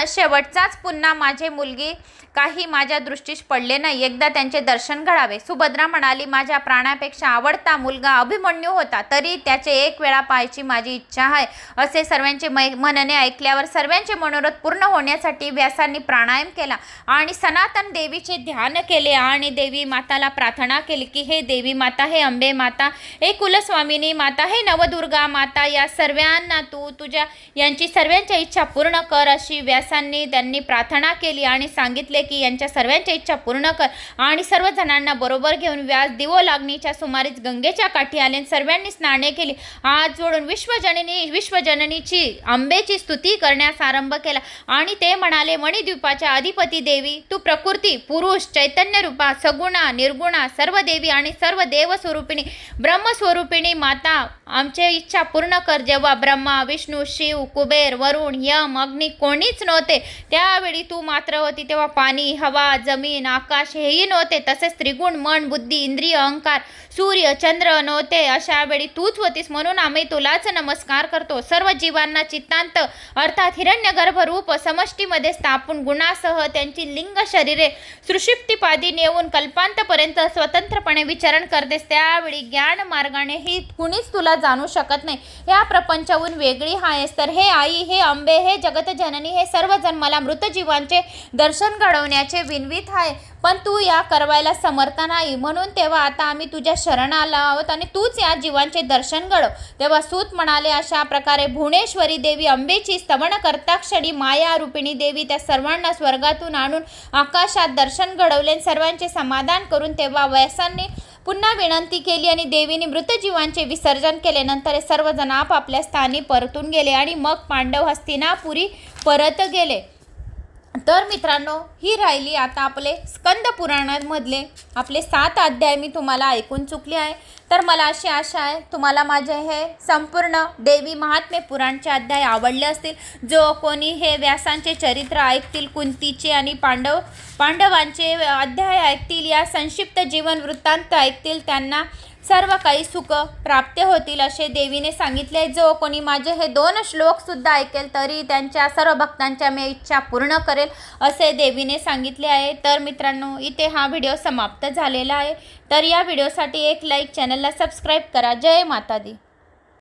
A: शेवटचाच पुन्हा माझे मुलगी काही माझ्या दृष्टीस पडले नाही. एकदा त्यांचे दर्शन घडावे. सुभद्रा म्हणाली, माझ्या प्राणापेक्षा आवडता मुलगा अभिमन्यू होता तरी त्याचे एक वेळा पाहायची माझी इच्छा आहे. असे सर्वांचे म्हणणे ऐकल्यावर सर्वांचे मनोरथ पूर्ण होण्यासाठी व्यासांनी प्राणायाम केला आणि सनातन देवीचे ध्यान केले आणि देवी माताला प्रार्थना केली की हे देवी माता, हे अंबे माता, हे कुलस्वामिनी माता, हे नवदुर्गा माता, या सर्वांना तू तुझ्या यांची सर्वांच्या इच्छा पूर्ण कर अशी व्यासांनी त्यांनी प्रार्थना केली आणि सांगितले की यांच्या सर्वांच्या इच्छा पूर्ण कर. आणि सर्व जणांना बरोबर घेऊन व्यास दिवो लागणीच्या सुमारीच गंगेच्या काठी आले. सर्वांनी स्नाने केली. हात जोडून विश्वजननीची अंबेची स्तुती करण्यास आरंभ केला आणि ते म्हणाले, मणिद्वीपाच्या अधिपती देवी, तू प्रकृती पुरुष चैतन्य रूपा सगुणा निर्गुणा सर्व देवी आणि सर्व देव स्वरूपिणी ब्रह्मस्वरूपिणी माता, आमची इच्छा पूर्ण कर. जेव्हा ब्रह्मा विष्णू शिव कुबेर वरुण यम अग्नी कोणीच नव्हते त्यावेळी तू मात्र होती. तेव्हा पाणी हवा जमीन आकाश हेही नव्हते. तसेच त्रिगुण मन बुद्धी इंद्रिय अहंकार सूर्य चंद्र नव्हते. अशा वेळी तूच होतीस म्हणून आम्ही तुलाच नमस्कार करतो. सर्व जीवांना चित्तांत अर्थात हिरण्यगर्भ रूप समष्टीमध्ये स्थापून गुणासह त्यांची लिंग शरीरे सुषुप्तीपादी नेऊन कल्पांतपर्यंत स्वतंत्रपणे विचरण करतेस. त्यावेळी ज्ञान मार्गाने ही कुणीच तुला जाणू शकत नाही. या प्रपंचाहून वेगळी आहेस. तर हे आई, हे अंबे, हे जगत जननी, हे सर्वजण मला मृत जीवांचे दर्शन घडवण्याचे विनवित आहे पण तू या करवायला समर्थ नाही. म्हणून तेव्हा आता आम्ही तुझ्या शरणाला आहोत आणि तूच या जीवांचे दर्शन घडव. तेव्हा सूत म्हणाले, अशा प्रकारे भुवनेश्वरी देवी अंबेची स्तवन करता क्षणी माया रूपिणी देवी त्या सर्वांना स्वर्गातून आणून आकाशात दर्शन घडवले. सर्वांचे समाधान करून तेव्हा व्यासांनी पुन्हा विनंती केली आणि देवीने मृत जीवांचे विसर्जन केले. नंतर हे सर्वजण आपापल्या स्थानी परतून गेले आणि मग पांडव हस्तिनापुरी परत गेले. तर मित्रांनो, ही राहिली आता आपले स्कंद पुराणांमधले आपले 7 अध्याय मी तुम्हाला ऐकून चुकले आहे. तर मला अशी आशा आहे तुम्हाला माझे हे संपूर्ण देवी महात्म्य पुराणचे अध्याय आवडले असतील. जो कोणी हे व्यासांचे चरित्र ऐकतील, कुंतीचे आणि पांडवांचे अध्याय ऐकतील, या संक्षिप्त जीवन वृत्तांत ऐकतील, त्यांना सर्व काही सुख प्राप्त होतील असे देवीने सांगितले. जो कोणी माझे हे 2 श्लोकसुद्धा ऐकेल तरी त्यांच्या सर्व भक्तांच्या मी इच्छा पूर्ण करेल असे देवीने सांगितले आहे. तर मित्रांनो, इथे हा व्हिडिओ समाप्त झालेला आहे. तर या व्हिडिओसाठी एक लाईक, चॅनलला सबस्क्राईब करा. जय माता दी.